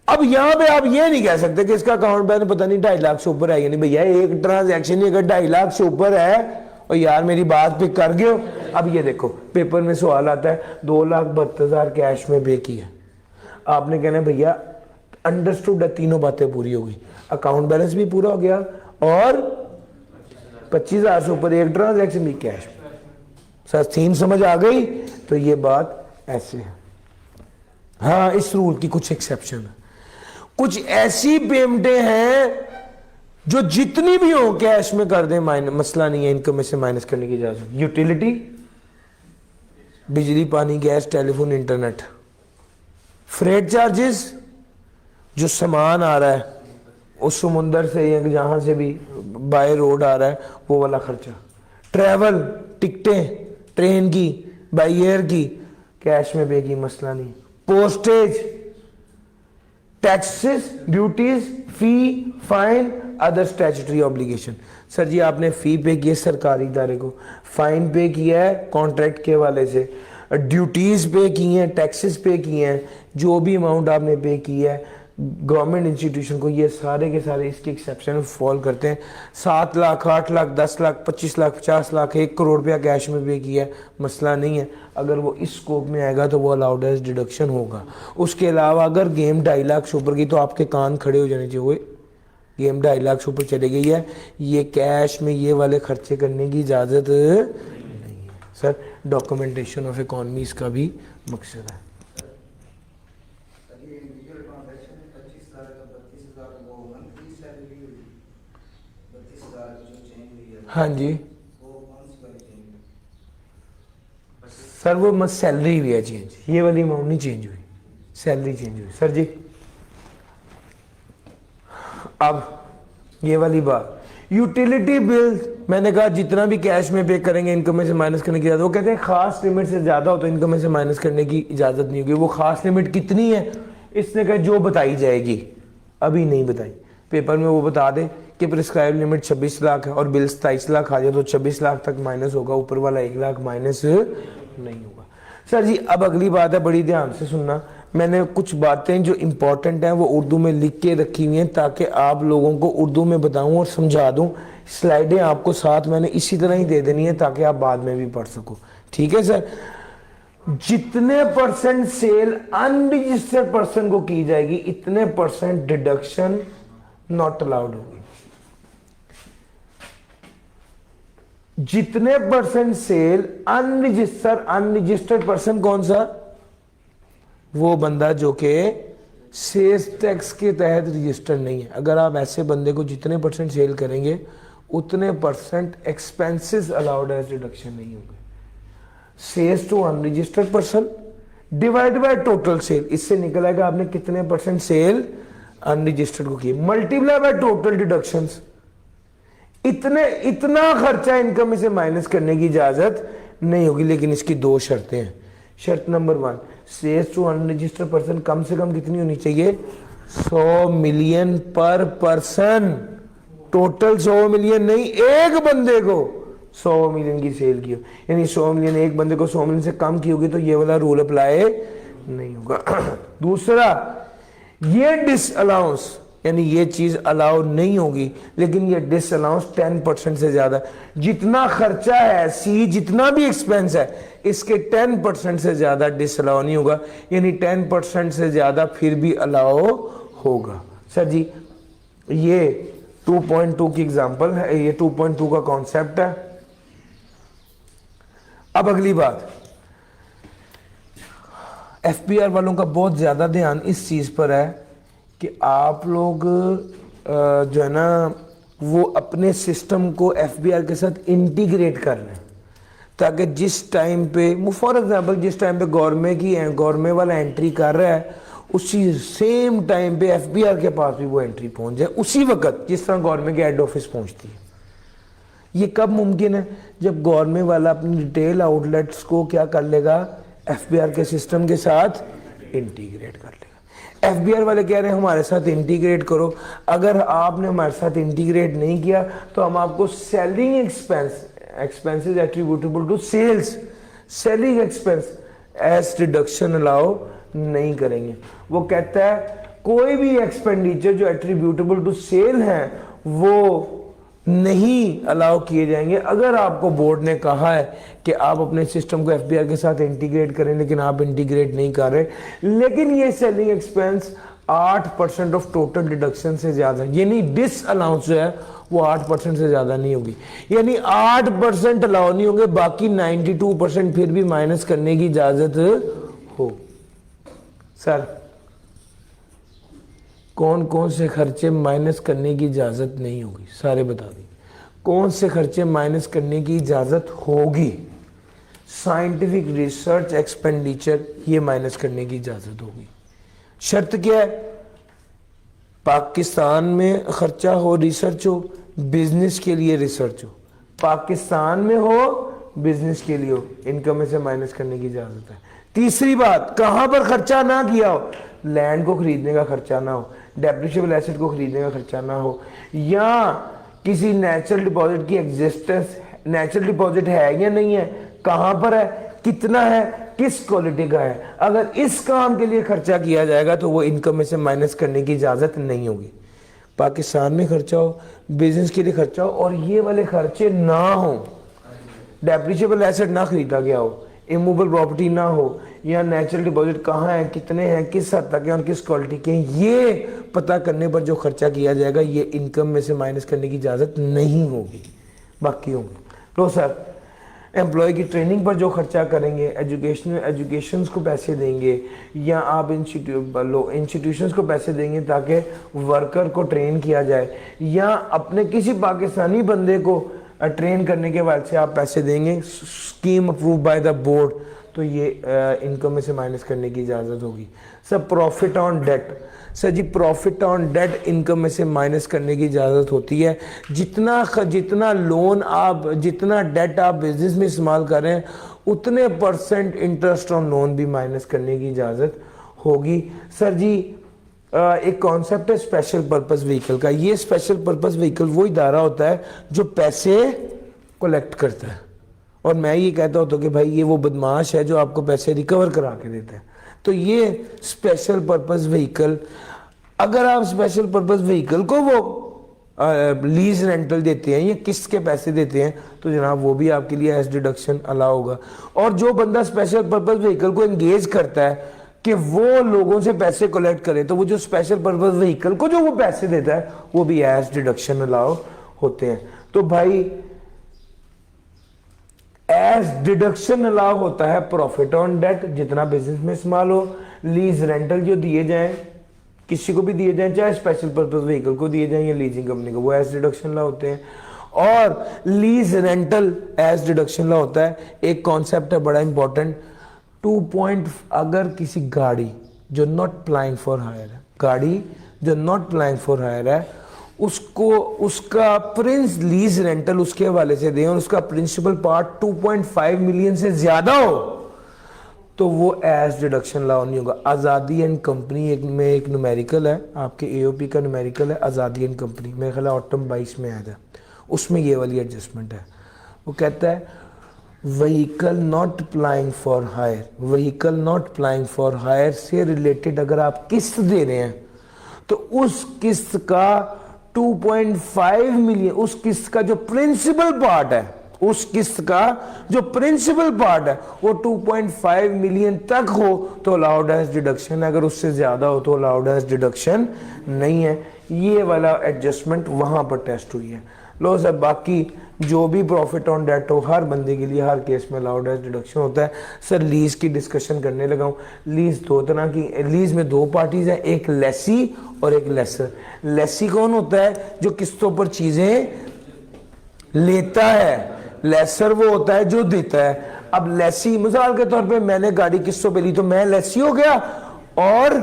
अब यहां पे आप ये नहीं कह सकते कि इसका अकाउंट बैलेंस पता नहीं 2.5 लाख से ऊपर है या नहीं। भैया एक ट्रांजैक्शन अगर 2.5 लाख से ऊपर है और यार मेरी बात पे कर गए हो। अब ये देखो पेपर में सवाल आता है 2,72,000 कैश में पे किया, आपने कहना भैया अंडरस्टूड है, तीनों बातें पूरी हो गई, अकाउंट बैलेंस भी पूरा हो गया और 25,000 से ऊपर एक ट्रांजैक्शन भी कैश। सर थीम समझ आ गई? तो ये बात ऐसे है। हाँ इस रूल की कुछ एक्सेप्शन है, कुछ ऐसी पेमेंटें हैं जो जितनी भी हो कैश में कर दें, मसला नहीं है, इनकम में से माइनस करने की इजाजत। यूटिलिटी, बिजली पानी gas telephone internet. Freight charges, जो सामान आ रहा है उस समुंदर से या जहां से भी बाय रोड आ रहा है वो वाला खर्चा। ट्रैवल, टिकटें ट्रेन की, बाय एयर की, कैश में पे की, मसला नहीं। Postage, taxes, duties, fee, fine, other statutory obligation. Sir ji आपने फी पे की है सरकारी इदारे को, फाइन पे किया है कॉन्ट्रैक्ट के हवाले से, ड्यूटीज पे की हैं, टैक्सेस पे किए हैं, जो भी अमाउंट आपने पे की है गवर्नमेंट इंस्टीट्यूशन को, ये सारे के सारे इसके एक्सेप्शन में फॉल करते हैं। 7 लाख, 8 लाख, 10 लाख, 25 लाख, 50 लाख, 1 करोड़ रुपया कैश में पे किया है, मसला नहीं है। अगर वो इस स्कोप में आएगा तो वो अलाउड एज डिडक्शन होगा। उसके अलावा अगर गेम 2.5 लाख से ऊपर की तो आपके कान खड़े हो जाने चाहिए, गेम 2.5 लाख से ऊपर चले गई है, ये कैश में ये वाले खर्चे करने की इजाज़त नहीं है। सर डॉक्यूमेंटेशन ऑफ इकॉनमीज का भी मकसद है। हाँ जी सर, वो मत सैलरी हुई है चेंज, ये वाली अमाउंट नहीं चेंज हुई, सैलरी चेंज हुई। सर जी अब ये वाली बात, यूटिलिटी बिल, मैंने कहा जितना भी कैश में पे करेंगे इनकम में से माइनस करने की इजाजत। वो कहते हैं खास लिमिट से ज्यादा हो तो इनकम में से माइनस करने की इजाजत नहीं होगी। वो खास लिमिट कितनी है, इसने कहा जो बताई जाएगी, अभी नहीं बताई, पेपर में वो बता दे कि प्रिस्क्राइब लिमिट 26 लाख है और बिल 27 लाख आ जाए तो 26 लाख तक माइनस होगा, ऊपर वाला 1 लाख माइनस नहीं होगा। सर जी अब अगली बात है, बड़ी ध्यान से सुनना, मैंने कुछ बातें जो इंपॉर्टेंट हैं वो उर्दू में लिख के रखी हुई हैं ताकि आप लोगों को उर्दू में बताऊं और समझा दूं। स्लाइडें आपको साथ मैंने इसी तरह ही दे देनी है ताकि आप बाद में भी पढ़ सको, ठीक है सर। जितने परसेंट सेल अनरजिस्टर्ड पर्सन को की जाएगी इतने परसेंट डिडक्शन नॉट अलाउड होगी। जितने परसेंट सेल अनरजिस्टर्ड पर्सन कौन सा, वो बंदा जो कि सेल्स टैक्स के तहत रजिस्टर्ड नहीं है। अगर आप ऐसे बंदे को जितने परसेंट सेल करेंगे उतने percent expenses allowed as deduction नहीं होंगे। Sales to unregistered person divide by total sale, इससे निकल आएगा आपने कितने परसेंट सेल अनरजिस्टर्ड को की, मल्टीप्लाई बाय टोटल डिडक्शंस, इतना खर्चा इनकम में से माइनस करने की इजाजत नहीं होगी। लेकिन इसकी 2 शर्तें हैं। शर्त number 1, sales to unregistered person कम से कम कितनी होनी चाहिए, 100 मिलियन पर पर्सन, टोटल 100 मिलियन नहीं, एक बंदे को 100 मिलियन की सेल की हो, यानी 100 मिलियन एक बंदे को 100 मिलियन से कम की होगी तो ये वाला रूल अप्लाई नहीं होगा। दूसरा, ये डिसअलाउंस यानी ये चीज अलाउ नहीं होगी, लेकिन ये डिसअलाउंस 10% से ज्यादा, जितना खर्चा है सी, जितना भी एक्सपेंस है इसके 10% से ज्यादा डिसअलाउ नहीं होगा, यानी 10% से ज्यादा फिर भी अलाउ होगा। सर जी ये 2.2 की एग्जांपल है, ये 2.2 का कॉन्सेप्ट है। अब अगली बात, एफबीआर वालों का बहुत ज्यादा ध्यान इस चीज पर है कि आप लोग जो है ना वो अपने सिस्टम को एफबीआर के साथ इंटीग्रेट कर लें, ताकि जिस टाइम पे फॉर एग्जांपल जिस टाइम पे गवर्नमेंट वाला एंट्री कर रहा है उसी सेम टाइम पे एफबीआर के पास भी वो एंट्री पहुंच जाए उसी वक्त जिस तरह गवर्नमेंट के हेड ऑफिस पहुंचती है। ये कब मुमकिन है, जब गवर्नमेंट वाला अपनी रिटेल आउटलेट्स को क्या कर लेगा, एफबीआर के सिस्टम के साथ इंटीग्रेट कर लेगा। एफबीआर वाले कह रहे हैं हमारे साथ इंटीग्रेट करो, अगर आपने हमारे साथ इंटीग्रेट नहीं किया तो हम आपको selling expenses attributable to sales, selling expense as deduction allow नहीं करेंगे। वो कहता है कोई भी एक्सपेंडिचर जो एट्रीब्यूटेबल टू सेल है वो नहीं अलाउ किए जाएंगे। अगर आपको बोर्ड ने कहा है कि आप अपने सिस्टम को एफबीआर के साथ इंटीग्रेट करें लेकिन आप इंटीग्रेट नहीं कर रहे, लेकिन ये selling expense 8% of total deduction से ज्यादा, यानी डिस अलाउंस जो है वो 8% से ज्यादा नहीं होगी, यानी 8% अलाउ नहीं होंगे, बाकी 92% फिर भी माइनस करने की इजाजत हो। सर कौन कौन से खर्चे माइनस करने की इजाज़त नहीं होगी, सारे बता दी। कौन से खर्चे माइनस करने की इजाज़त होगी? साइंटिफिक रिसर्च एक्सपेंडिचर, ये माइनस करने की इजाज़त होगी। शर्त क्या है? पाकिस्तान में खर्चा हो, रिसर्च हो, बिजनेस के लिए रिसर्च हो, पाकिस्तान में हो, बिजनेस के लिए हो, इनकम में से माइनस करने की इजाज़त है। तीसरी बात, कहाँ पर खर्चा ना किया हो? लैंड को खरीदने का खर्चा ना हो, डेप्रिशिएबल एसेट को खरीदने का खर्चा ना हो, या किसी नेचुरल डिपॉजिट की एग्जिस्टेंस, नेचुरल डिपॉजिट है या नहीं है, कहाँ पर है, कितना है, किस क्वालिटी का है। अगर इस काम के लिए खर्चा किया जाएगा तो वो इनकम में से माइनस करने की इजाज़त नहीं होगी। पाकिस्तान में खर्चा हो, बिजनेस के लिए खर्चा हो, और ये वाले खर्चे ना हो, डेप्रिशिएबल एसेट ना खरीदा गया हो, इमूवेबल प्रॉपर्टी ना हो, या नेचुरल डिपॉजिट कहाँ है, कितने हैं, किस हद तक है और किस क्वालिटी के हैं, ये पता करने पर जो खर्चा किया जाएगा ये इनकम में से माइनस करने की इजाज़त नहीं होगी, बाकी होंगे। तो सर एम्प्लॉय की ट्रेनिंग पर जो खर्चा करेंगे, एजुकेशंस को पैसे देंगे, या आप इंस्टीट्यूशंस को पैसे देंगे ताकि वर्कर को ट्रेन किया जाए, या अपने किसी पाकिस्तानी बंदे को ट्रेन करने के बाद से आप पैसे देंगे, scheme approve by the board, तो ये इनकम में से माइनस करने की इजाज़त होगी। Sir profit on debt, sir जी प्रॉफिट ऑन डेट इनकम में से माइनस करने की इजाज़त होती है। जितना लोन आप, जितना डेट आप बिजनेस में इस्तेमाल कर रहे हैं, उतने % इंटरेस्ट ऑन लोन भी माइनस करने की इजाज़त होगी। सर जी एक कॉन्सेप्ट है स्पेशल पर्पस व्हीकल का। ये स्पेशल पर्पस व्हीकल वो इदारा होता है जो पैसे कलेक्ट करता है, और मैं ये कहता होता कि भाई ये वो बदमाश है जो आपको पैसे रिकवर करा के देता है। तो ये स्पेशल पर्पस व्हीकल, अगर आप स्पेशल पर्पस व्हीकल को वो लीज रेंटल देते हैं या किस्त के पैसे देते हैं तो जनाब वो भी आपके लिए एज डिडक्शन अलाउ होगा। और जो बंदा स्पेशल पर्पस व्हीकल को एंगेज करता है कि वो लोगों से पैसे कलेक्ट करे, तो वो जो स्पेशल पर्पस व्हीकल को जो वो पैसे देता है वो भी एज डिडक्शन अलाउ होते हैं। तो भाई एज डिडक्शन अलाउ होता है प्रॉफिट ऑन डेट, जितना बिजनेस में इस्तेमाल हो, लीज रेंटल जो दिए जाएं, किसी को भी दिए जाएं, चाहे स्पेशल पर्पस व्हीकल को दिए जाएं या लीजिंग कंपनी को, वो एज डिडक्शन अलाउ होते हैं। और lease rental as deduction allow होता है। एक कॉन्सेप्ट है बड़ा इंपॉर्टेंट, 2 अगर किसी गाड़ी जो नॉट प्लाइंग फॉर हायर है, गाड़ी जो नॉट प्लाइंग फॉर हायर है, उसको उसका प्रिंस लीज रेंटल उसके हवाले से दें और उसका प्रिंसिपल पार्ट 2.5 मिलियन से ज्यादा हो तो वो एज डिडक्शन अलाउ नहीं होगा। आज़ादी एंड कंपनी में एक न्यूमेरिकल है, आपके एओपी का न्यूमेरिकल है आज़ादी एंड कंपनी, मेरे ख्याल ऑटम 22 में आया था, उसमें ये वाली एडजस्टमेंट है। वो कहता है vehicle not applying for hire, vehicle not applying for hire से रिलेटेड अगर आप किस्त दे रहे हैं तो उस किस्त का 2.5 मिलियन, उस किस्त का जो प्रिंसिपल पार्ट है, उस किस्त का जो प्रिंसिपल पार्ट है वो 2.5 मिलियन तक हो तो अलाउड एज डिडक्शन, अगर उससे ज्यादा हो तो अलाउड एज डिडक्शन नहीं है। ये वाला एडजस्टमेंट वहां पर टेस्ट हुई है। लो सर बाकी जो भी प्रॉफिट ऑन डेट हो हर बंदे के लिए हर केस में अलाउड एज डिडक्शन होता है। सर लीज की डिस्कशन करने लगा हूँ। लीज दो तरह की, लीज में दो पार्टीज हैं, एक लेसी और एक लेसर। लेसी कौन होता है? जो किस्तों पर चीजें लेता है। लेसर वो होता है जो देता है। अब लेसी मिसाल के तौर पे मैंने गाड़ी किस्तों पे ली तो मैं लेसी हो गया और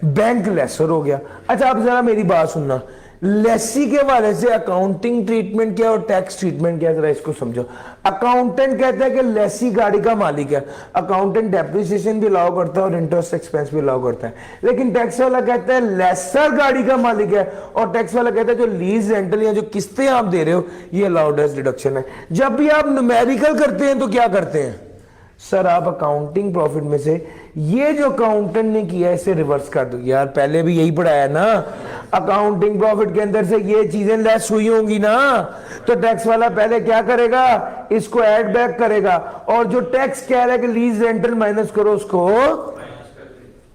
बैंक लेसर हो गया। अच्छा आप जरा मेरी बात सुनना, लेसी के वाले से अकाउंटिंग ट्रीटमेंट क्या और टैक्स ट्रीटमेंट क्या, जरा इसको समझो। अकाउंटेंट कहता है कि लेसी गाड़ी का मालिक है, अकाउंटेंट डेप्रिसिएशन भी अलाउ करता है और इंटरेस्ट एक्सपेंस भी अलाउ करता है, लेकिन टैक्स वाला कहता है लेसर गाड़ी का मालिक है, और टैक्स वाला कहता है जो लीज रेंटल या जो किस्तें आप दे रहे हो ये अलाउड एज डिडक्शन है। जब भी आप न्यूमेरिकल करते हैं तो क्या करते हैं सर, आप अकाउंटिंग प्रॉफिट में से ये जो अकाउंटेंट ने किया इसे रिवर्स कर दो। यार पहले भी यही पढ़ाया ना, अकाउंटिंग प्रॉफिट के अंदर से ये चीजें लेस हुई होंगी ना, तो टैक्स वाला पहले क्या करेगा, इसको ऐड बैक करेगा, और जो टैक्स कह रहा है कि लीज रेंटल माइनस करो उसको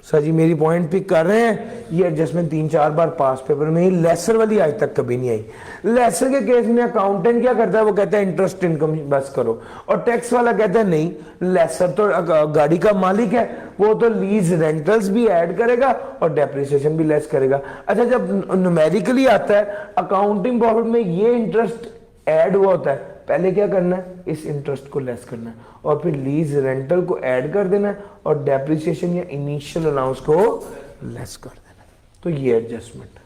सर जी मेरी पॉइंट पिक कर रहे हैं। ये एडजस्टमेंट 3-4 बार पास पेपर में ही, लेसर वाली आज तक कभी नहीं आई। लेसर के केस में अकाउंटेंट क्या करता है, वो कहता है इंटरेस्ट इनकम बस करो, और टैक्स वाला कहता है नहीं, लेसर तो गाड़ी का मालिक है, वो तो लीज रेंटल्स भी ऐड करेगा और डेप्रिसिएशन भी लेस करेगा। अच्छा जब न्यूमेरिकली आता है अकाउंटिंग प्रॉफिट में ये इंटरेस्ट ऐड हुआ होता है, पहले क्या करना है, इस इंटरेस्ट को लेस करना है और फिर लीज रेंटल को ऐड कर देना है और डेप्रिसिएशन या इनिशियल अलाउंस को लेस कर देना है। तो ये एडजस्टमेंट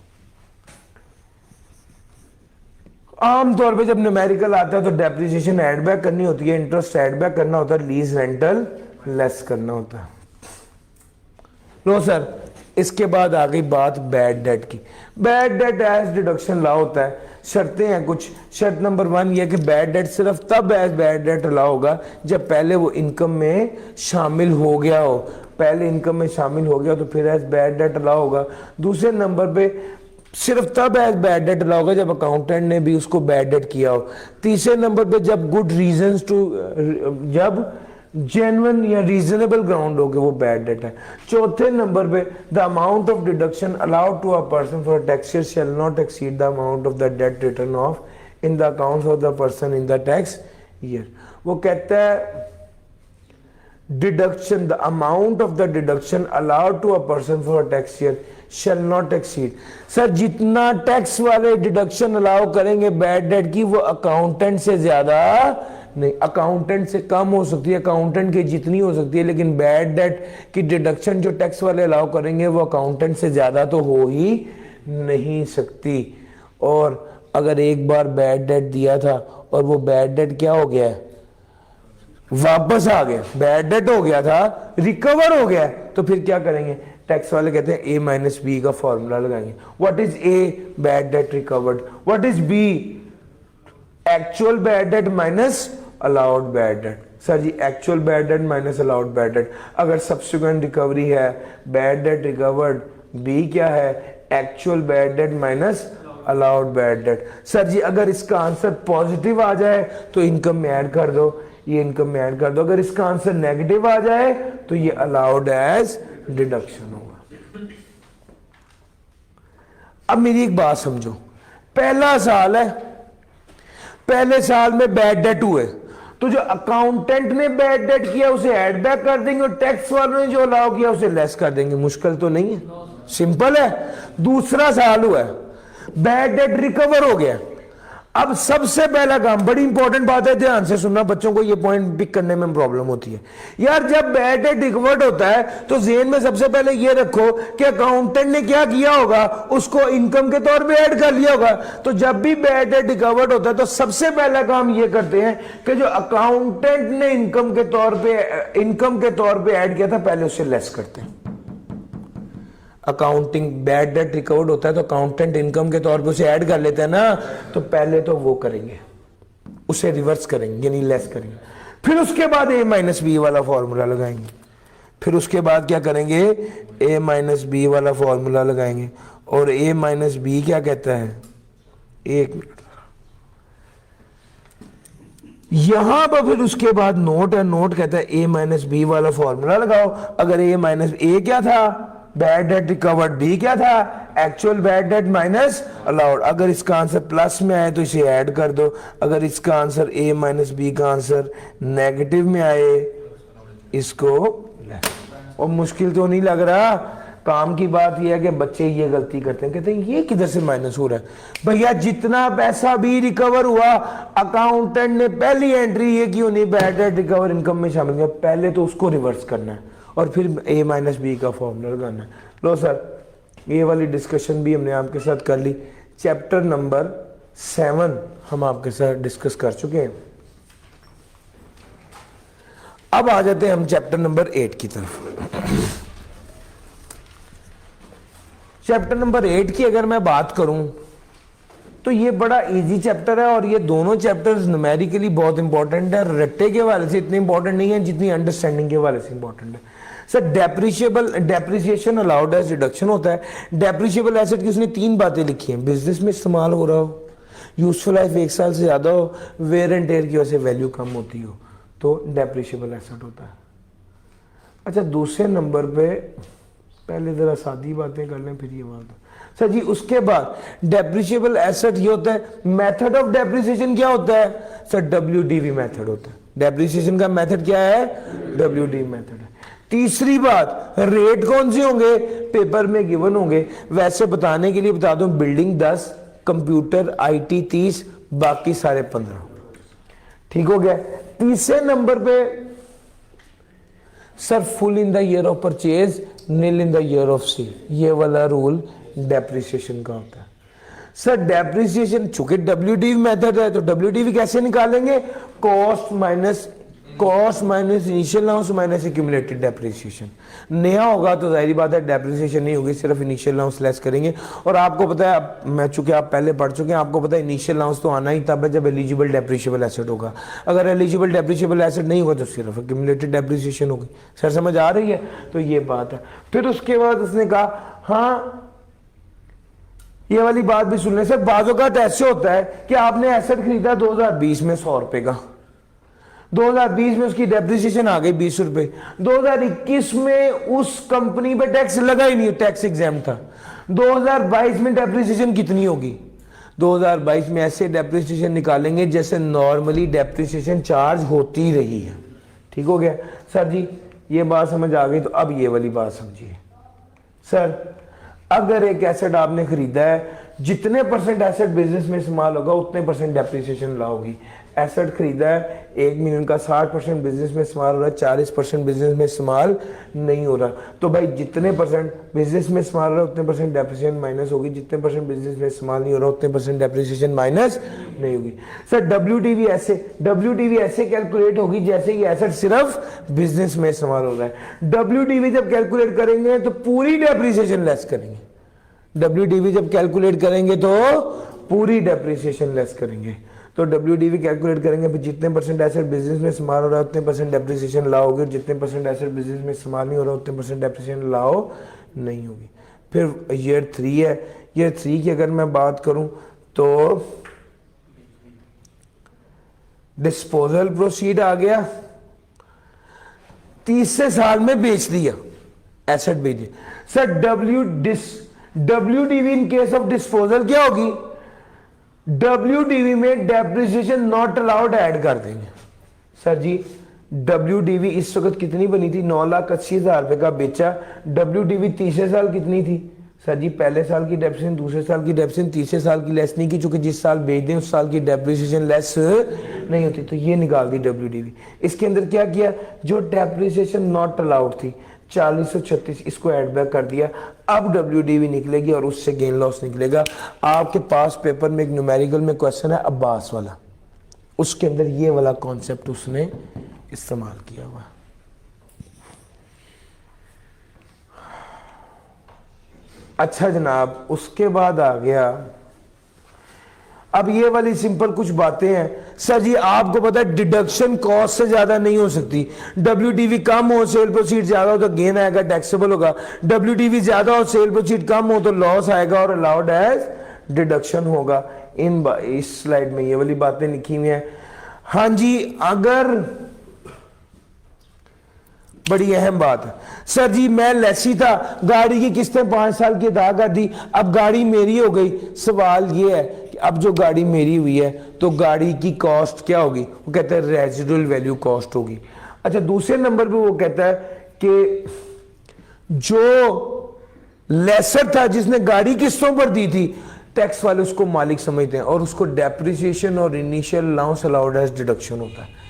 आमतौर पे जब न्यूमेरिकल आता है तो डेप्रिसिएशन ऐड बैक करनी होती है, इंटरेस्ट ऐड बैक करना होता है, लीज रेंटल लेस करना होता है। लो सर, इसके बाद आ गई बात बैड डेट की। बैड डेट एज डिडक्शन ला होता है, शर्तें हैं कुछ। शर्त नंबर 1 ये कि बैड डेट सिर्फ तब एज बैड डेट अलाउ होगा जब पहले वो इनकम में शामिल हो गया हो, पहले इनकम में शामिल हो गया तो फिर एज बैड डेट अलाउ होगा। दूसरे नंबर पे सिर्फ तब एज बैड डेट अलाउ होगा जब अकाउंटेंट ने भी उसको बैड डेट किया हो। तीसरे नंबर पे जब गुड रीजंस टू, जब जेन्युइन या रीजनेबल ग्राउंड हो गए वो बैड डेट है। चौथे नंबर पे the amount of deduction allowed to a person for tax year shall not exceed the amount of the debt written of in the accounts of the person in the tax year. वो कहता है deduction, the amount of the deduction allowed to a person for tax year shall not exceed. Sir जितना tax वाले deduction allow करेंगे bad debt की वो accountant से ज्यादा नहीं, अकाउंटेंट से कम हो सकती है, अकाउंटेंट की जितनी हो सकती है, लेकिन बैड डेट की डिडक्शन जो टैक्स वाले अलाउ करेंगे वो अकाउंटेंट से ज्यादा तो हो ही नहीं सकती। और अगर एक बार बैड डेट दिया था और वो बैड डेट क्या हो गया है, वापस आ गया, बैड डेट हो गया था, रिकवर हो गया, तो फिर क्या करेंगे, टैक्स वाले कहते हैं ए माइनस बी का फॉर्मूला लगाएंगे। What is A, bad debt recovered, what is B, actual bad debt minus allowed bad debt. Sir ji actual bad debt minus allowed bad debt, अगर सब्सिक्वेंट रिकवरी है bad debt recovered, B क्या है, actual bad debt minus allowed bad debt. Sir ji अगर इसका answer positive आ जाए तो income में add कर दो, ये इनकम में ऐड कर दो, अगर इसका आंसर नेगेटिव आ जाए तो ये अलाउड एज डिडक्शन होगा। अब मेरी एक बात समझो, पहला साल है, पहले साल में बैड डेट हुए तो जो अकाउंटेंट ने बैड डेट किया उसे ऐड बैक कर देंगे और टैक्स वालों ने जो अलाउ किया उसे लेस कर देंगे। मुश्किल तो नहीं है, सिंपल है। दूसरा साल हुआ है, बैड डेट रिकवर हो गया। अब सबसे पहला काम, बड़ी इंपॉर्टेंट बात है, ध्यान से सुनना, बच्चों को ये पॉइंट पिक करने में प्रॉब्लम होती है यार। जब बैड डेट रिकवर्ड होता है तो जेन में सबसे पहले ये रखो कि अकाउंटेंट ने क्या किया होगा, उसको इनकम के तौर पे ऐड कर लिया होगा। तो जब भी बैड डेट रिकवर्ड होता है तो सबसे पहला काम ये करते हैं कि जो अकाउंटेंट ने इनकम के तौर पे ऐड किया था पहले उससे लेस करते हैं। अकाउंटिंग बैड डेट रिकवर्ड होता है तो अकाउंटेंट इनकम के तौर पे उसे ऐड कर लेते हैं ना, तो पहले तो वो करेंगे, उसे रिवर्स करेंगे यानी लेस करेंगे, फिर उसके बाद ए माइनस बी वाला फॉर्मूला लगाएंगे, फिर उसके बाद क्या करेंगे, ए माइनस बी वाला फॉर्मूला लगाएंगे। और ए माइनस बी क्या कहता है, एक मिनट, यहां पर फिर उसके बाद नोट है, नोट कहता है ए माइनस बी वाला फॉर्मूला लगाओ। अगर ए माइनस ए क्या था, बैड डेट रिकवर्ड, बी क्या था, actual bad debt minus allowed. अगर इसका आंसर प्लस में आए तो इसे ऐड कर दो, अगर इसका आंसर ए माइनस बी का आंसर नेगेटिव में आए इसको। और मुश्किल तो नहीं लग रहा, काम की बात यह है कि बच्चे ये गलती करते हैं, कहते हैं ये किधर से माइनस हो रहा है। भैया जितना पैसा भी रिकवर हुआ अकाउंटेंट ने पहली एंट्री ये की होनी, बैड डेट रिकवर इनकम में शामिल किया, पहले तो उसको रिवर्स करना है और फिर ए माइनस बी का फॉर्मूला लगाना है। लो सर ये वाली डिस्कशन भी हमने आपके साथ कर ली। चैप्टर नंबर 7 हम आपके साथ डिस्कस कर चुके हैं। अब आ जाते हैं हम चैप्टर नंबर 8 की तरफ। चैप्टर नंबर 8 की अगर मैं बात करूं तो ये बड़ा इजी चैप्टर है और ये दोनों चैप्टर्स न्यूमेरिकली बहुत इंपॉर्टेंट है। रट्टे के हवाले से इतने इंपॉर्टेंट नहीं है जितनी अंडरस्टैंडिंग के हवाले से इंपॉर्टेंट है। Sir depreciation allowed as deduction होता है। डेप्रिशिएबल एसेट की उसने 3 बातें लिखी हैं, बिजनेस में इस्तेमाल हो रहा हो, यूजफुल लाइफ 1 साल से ज्यादा हो, वेयर एंड टेयर की वजह से वैल्यू कम होती हो, तो डेप्रिशिएबल एसेट होता है। अच्छा दूसरे नंबर पे पहले जरा सादी बातें कर लें फिर ये बात। सर जी उसके बाद डेप्रिशिएबल एसेट ये होता है, मेथड ऑफ डेप्रिसिएशन क्या होता है सर, डब्ल्यूडीवी मेथड होता है। डेप्रिसिएशन का मेथड क्या है, डब्ल्यूडीवी मेथड है। तीसरी बात, रेट कौन से होंगे, पेपर में गिवन होंगे। वैसे बताने के लिए बता दूं, बिल्डिंग 10, कंप्यूटर आईटी 30, बाकी सारे 15। ठीक हो गया। तीसरे नंबर पे sir full in the year of purchase, nil in the year of sale, ये वाला रूल डेप्रिसिएशन का होता है। सर डेप्रिसिएशन चूंकि डब्ल्यूडीवी मेथड है तो डब्ल्यूडीवी कैसे निकालेंगे, cost minus initial allowance minus accumulated depreciation. नया होगा तो जाहिर बात है डेप्रिसिएशन नहीं होगी, सिर्फ इनिशियल अलाउंस लेस करेंगे। और आपको पता है, मैं चूंकि आप पहले पढ़ चुके हैं, आपको पता है इनिशियल अलाउंस तो आना ही तब है जब एलिजिबल डेप्रिशिएबल एसेट होगा। अगर एलिजिबल डेप्रिशिएबल एसेट नहीं होगा तो सिर्फ एक्यूमुलेटेड डेप्रिसिएशन होगी। सर समझ आ रही है, तो ये बात है। फिर उसके बाद उसने कहा हाँ ये वाली बात भी सुनने से, बाजों का ऐसे होता है कि आपने एसेट खरीदा 2020 में 100 रुपए का, 2020 में उसकी डेप्रिसिएशन आ गई 20 रुपए, 2021 में उस कंपनी पे टैक्स लगा ही नहीं, टैक्स एग्जाम था। 2022 में डेप्रिसिएशन कितनी होगी, 2022 में ऐसे डेप्रिसिएशन निकालेंगे जैसे नॉर्मली डेप्रिसिएशन चार्ज होती रही है। ठीक हो गया सर जी, ये बात समझ आ गई। तो अब ये वाली बात समझिए सर, अगर एक एसेट आपने खरीदा है, जितने परसेंट एसेट बिजनेस में इस्तेमाल होगा उतने परसेंट डेप्रिसिएशन लाओगी। एसेट खरीदा है 1 मिलियन का, 60% बिजनेस में इस्तेमाल हो रहा है, 40% बिजनेस में इस्तेमाल नहीं हो रहा, तो भाई जितने परसेंट बिजनेस में इस्तेमाल हो रहा है उतने परसेंट डेप्रिसिएशन माइनस होगी, जितने परसेंट बिजनेस में इस्तेमाल नहीं हो रहा उतने परसेंट डेप्रिसिएशन माइनस नहीं होगी। सर डब्ल्यूडीवी ऐसे कैलकुलेट होगी जैसे ये एसेट सिर्फ बिजनेस में इस्तेमाल हो रहा है। डब्ल्यूडीवी जब कैलकुलेट करेंगे तो पूरी डेप्रिसिएशन लेस करेंगे, डब्ल्यूडीवी जब कैलकुलेट करेंगे तो पूरी डेप्रिसिएशन लेस करेंगे। तो डब्ल्यूडीवी कैलकुलेट करेंगे, फिर जितने परसेंट एसेट बिजनेस में इस्तेमाल हो रहा है उतने परसेंट डेप्रिसिएशन लाओगे, और जितने परसेंट एसेट बिजनेस में इस्तेमाल नहीं हो रहा उतने परसेंट डेप्रिसिएशन लाओ नहीं होगी। फिर ईयर 3 है, ईयर 3 की अगर मैं बात करूं तो डिस्पोजल प्रोसीड आ गया, 30 साल में बेच दिया, एसेट बेच दिया। Sir WDV in case of disposal क्या होगी, डब्ल्यूडीवी में डेप्रिसिएशन नॉट अलाउड ऐड कर देंगे। सर जी डब्ल्यूडीवी इस वक्त कितनी बनी थी, 9,80,000 रुपए का बेचा, डब्ल्यूडीवी तीसरे साल कितनी थी सर जी, पहले साल की डेप्रिसिएशन, दूसरे साल की डेप्रिसिएशन, तीसरे साल की लेस नहीं की, चूंकि जिस साल बेच दें उस साल की डेप्रिसिएशन लेस नहीं होती, तो ये निकाल दी डब्ल्यूडीवी। इसके अंदर क्या किया, जो डेप्रिसिएशन नॉट अलाउड थी 4036 इसको ऐड बैक कर दिया। अब डब्ल्यूडीवी निकलेगी और उससे गेन लॉस निकलेगा। आपके पास पेपर में एक न्यूमेरिकल में क्वेश्चन है अब्बास वाला, उसके अंदर ये वाला कॉन्सेप्ट उसने इस्तेमाल किया हुआ। अच्छा जनाब, उसके बाद आ गया, अब ये वाली सिंपल कुछ बातें हैं। सर जी आपको पता है डिडक्शन कॉस्ट से ज्यादा नहीं हो सकती, डब्ल्यूडीवी कम हो सेल प्रोसीड ज्यादा हो तो गेन आएगा, टैक्सेबल होगा, डब्ल्यूडीवी ज्यादा हो सेल प्रोसीड कम हो तो लॉस आएगा और अलाउड एज डिडक्शन होगा। इस स्लाइड में ये वाली बातें लिखी हुई हैं। हाँ जी, अगर बड़ी अहम बात है, सर जी मैं लेसी था, गाड़ी की किस्तें 5 साल की अदा कर दी, अब गाड़ी मेरी हो गई। सवाल ये है कि अब जो गाड़ी मेरी हुई है तो गाड़ी की कॉस्ट क्या होगी, वो कहता है रेजिडुअल वैल्यू कॉस्ट होगी। अच्छा दूसरे नंबर पे वो कहता है कि जो लेसर था जिसने गाड़ी किस्तों पर दी थी, टैक्स वाले उसको मालिक समझते हैं और उसको डेप्रिसिएशन और initial allowance allowed as deduction होता है।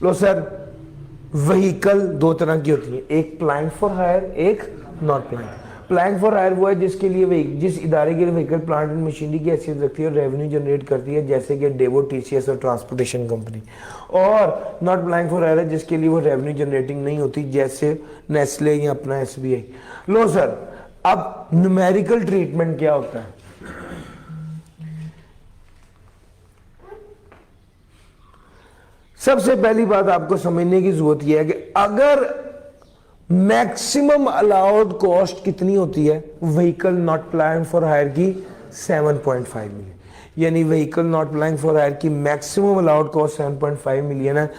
लो सर, व्हीकल 2 तरह की होती है, एक प्लाइंग फॉर हायर, एक not plying. Plying for hire वो है जिसके लिए जिस इदारे के लिए व्हीकल प्लांट एंड मशीनरी की हैसियत रखती है और रेवेन्यू जनरेट करती है, जैसे कि डेवो, टीसीएस और ट्रांसपोर्टेशन कंपनी। और नॉट प्लाइंग फॉर हायर है जिसके लिए वो रेवेन्यू जनरेटिंग नहीं होती, जैसे नेस्ले या अपना एसबीआई। लो सर, अब न्यूमेरिकल ट्रीटमेंट क्या होता है, सबसे पहली बात आपको समझने की जरूरत यह है कि अगर मैक्सिमम अलाउड कॉस्ट कितनी होती है vehicle not plying for hire की, 7.5 मिलियन, यानी vehicle not plying for hire की मैक्सिमम अलाउड कॉस्ट 7.5 मिलियन है।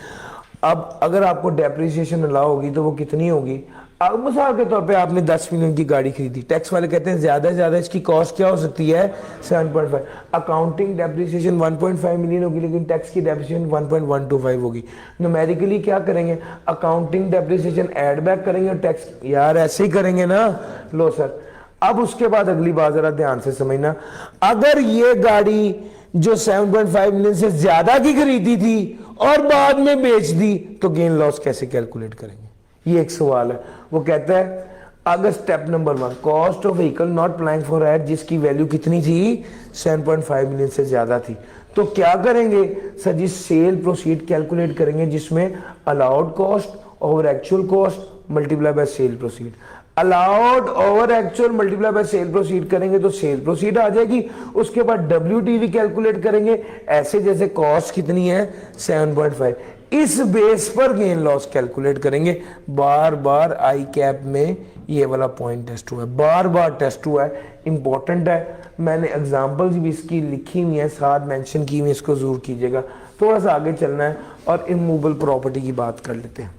अब अगर आपको डेप्रिसिएशन अलाउ होगी तो वो कितनी होगी? अब मिसाल के तौर पे आपने 10 मिलियन की गाड़ी खरीदी, टैक्स वाले कहते हैं ज्यादा से ज्यादा इसकी कॉस्ट क्या हो सकती है? 7.5। अकाउंटिंग डेप्रिसिएशन 1.5 मिलियन होगी, लेकिन टैक्स की डेप्रिसिएशन 1.125 होगी। न्यूमेरिकली क्या करेंगे? अकाउंटिंग डेप्रिसिएशन ऐड बैक करेंगे और टैक्स, यार ऐसे ही करेंगे ना। लो सर, अब उसके बाद अगली बात जरा ध्यान से समझना, अगर ये गाड़ी जो 7.5 मिलियन से ज्यादा की खरीदी थी और बाद में बेच दी तो गेन लॉस कैसे कैलकुलेट करेंगे? ये एक सवाल है। वो कहता है अगर step number 1, cost of vehicle not applying for hire, जिसकी वैल्यू कितनी थी? 7.5 मिलियन से ज्यादा थी, तो क्या करेंगे सर जी? सेल प्रोसीड कैलकुलेट करेंगे, जिसमें allowed cost over actual cost multiply by cell proceed. Allowed over actual multiply by cell proceed करेंगे तो सेल प्रोसीड आ जाएगी। उसके बाद WTV कैलकुलेट करेंगे, ऐसे जैसे कॉस्ट कितनी है? 7.5। इस बेस पर गेन लॉस कैलकुलेट करेंगे। बार बार आई कैप में ये वाला पॉइंट टेस्ट हुआ है, बार बार टेस्ट हुआ है, इंपॉर्टेंट है। मैंने एग्जांपल्स भी इसकी लिखी हुई है, साथ मेंशन की हुई, इसको जरूर कीजिएगा। थोड़ा सा आगे चलना है और इमूवेबल प्रॉपर्टी की बात कर लेते हैं।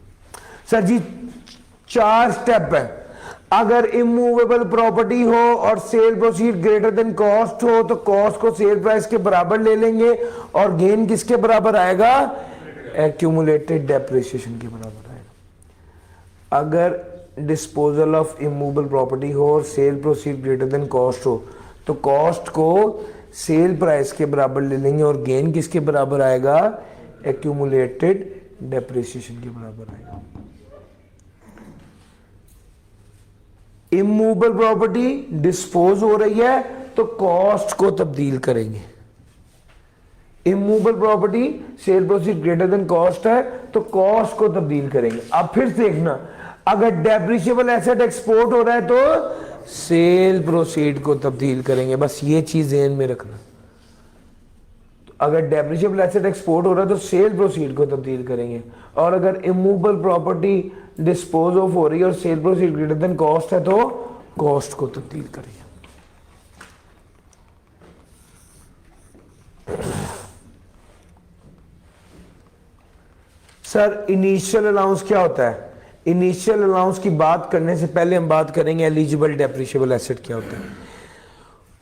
सर जी 4 स्टेप है। अगर इमूवेबल प्रॉपर्टी हो और cell proceed greater than cost हो तो कॉस्ट को सेल प्राइस के बराबर ले लेंगे और गेन किसके बराबर आएगा? एक्यूमुलेटेड डेप्रिसिएशन के बराबर आएगा। अगर डिस्पोजल ऑफ इमूवेबल प्रॉपर्टी हो और cell proceed greater than cost हो तो कॉस्ट को सेल प्राइस के बराबर ले लेंगे और गेन किसके बराबर आएगा? एक्यूमुलेटेड डेप्रिसिएशन के बराबर आएगा। इमूवेबल प्रॉपर्टी डिस्पोज हो रही है तो कॉस्ट को तब्दील करेंगे। Immovable property cell proceed greater than cost है तो कॉस्ट को तब्दील करेंगे। अब फिर देखना, अगर डेप्रिशिएबल एसेट एक्सपोर्ट हो रहा है तो सेल प्रोसीड को तब्दील करेंगे। बस ये चीज ध्यान में रखना, अगर डेप्रिशिएबल एसेट एक्सपोर्ट हो रहा है तो सेल प्रोसीड को तब्दील करेंगे, और अगर इमूवेबल प्रॉपर्टी डिस्पोज ऑफ हो रही है और cell proceed greater than cost है तो कॉस्ट को तब्दील करेंगे। सर इनिशियल अलाउंस क्या होता है? इनिशियल अलाउंस की बात करने से पहले हम बात करेंगे एलिजिबल डेप्रिशिएबल एसेट क्या होता है।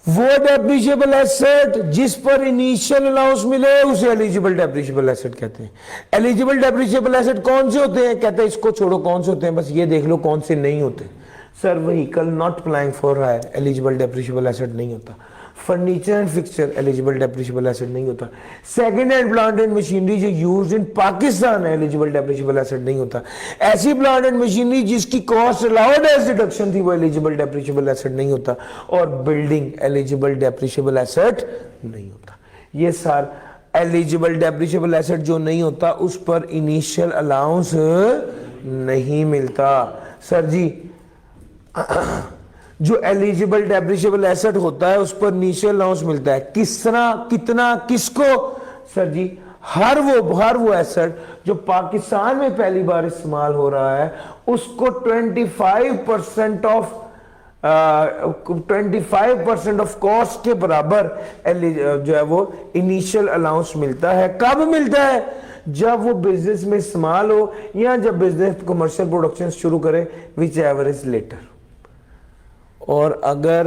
वो डेप्रिशिएबल एसेट जिस पर इनिशियल अलाउंस मिले उसे एलिजिबल डेप्रिशिएबल एसेट कहते हैं। एलिजिबल डेप्रिशिएबल एसेट कौन से होते हैं? कहते हैं इसको छोड़ो कौन से होते हैं, बस ये देख लो कौन से नहीं होते। Sir vehicle not applying for hire eligible depreciable asset नहीं होता। Furniture and fixture eligible depreciable asset नहीं होता। Second hand plant and machinery जो used in Pakistan eligible depreciable asset नहीं होता। ऐसी प्लांट एंड मशीनरी जिसकी कॉस्ट अलाउड एज डिडक्शन थी वो एलिजिबल डेप्रिशिएबल एसेट नहीं होता। और बिल्डिंग एलिजिबल डेप्रिशिएबल एसेट नहीं होता। ये सर एलिजिबल डेप्रिशिएबल एसेट जो नहीं होता उस पर इनिशियल अलाउंस नहीं मिलता। सर जी जो एलिजिबल डेप्रिशिएबल एसेट होता है उस पर इनिशियल अलाउंस मिलता है। किस तरह, कितना, किसको? सर जी हर वो एसेट जो पाकिस्तान में पहली बार इस्तेमाल हो रहा है उसको 25% ऑफ कॉस्ट के बराबर जो है वो इनिशियल अलाउंस मिलता है। कब मिलता है? जब वो बिजनेस में इस्तेमाल हो या जब बिजनेस कमर्शियल प्रोडक्शन शुरू करे, विच एवर इज लेटर। और अगर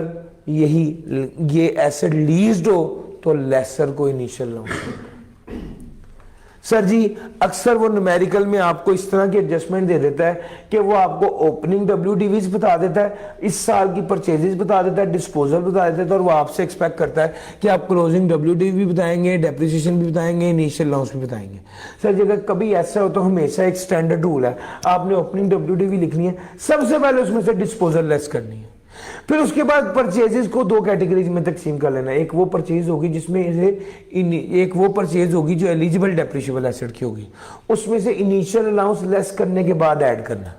ये एसेट लीज्ड हो तो लेसर को इनिशियल अलाउंस। सर जी अक्सर वो न्यूमेरिकल में आपको इस तरह की एडजस्टमेंट दे देता है कि वो आपको ओपनिंग WDVs बता देता है, इस साल की परचेजेस बता देता है, डिस्पोजल बता देता है, और वो आपसे एक्सपेक्ट करता है कि आप क्लोजिंग WDV भी बताएंगे, डेप्रिसिएशन भी बताएंगे, इनिशियल अलाउंस भी बताएंगे। सर जी अगर कभी ऐसा हो तो हमेशा एक स्टैंडर्ड रूल है, आपने ओपनिंग WDV लिखनी है, सबसे पहले उसमें से डिस्पोजल लेस करनी है। फिर उसके बाद परचेजेस को 2 कैटेगरीज में तकसीम कर लेना है। एक वो परचेज होगी जिसमें एक वो परचेज होगी जो एलिजिबल डेप्रिशिएबल एसेट की होगी, उसमें से इनिशियल अलाउंस लेस करने के बाद ऐड करना।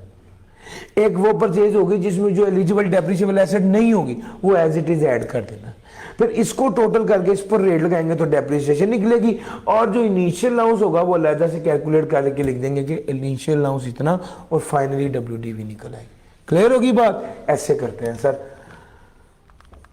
एक वो परचेज होगी जिसमें जो एलिजिबल डेप्रिशिएबल एसेट नहीं होगी वो एज इट इज ऐड कर देना। फिर इसको टोटल करके इस पर रेट लगाएंगे तो डेप्रिसिएशन निकलेगी, और जो इनिशियल अलाउंस होगा वो अलग से कैलकुलेट करके लिख देंगे कि इनिशियल अलाउंस इतना, और फाइनली WDV निकल आएगी। क्लियर होगी बात? ऐसे करते हैं सर।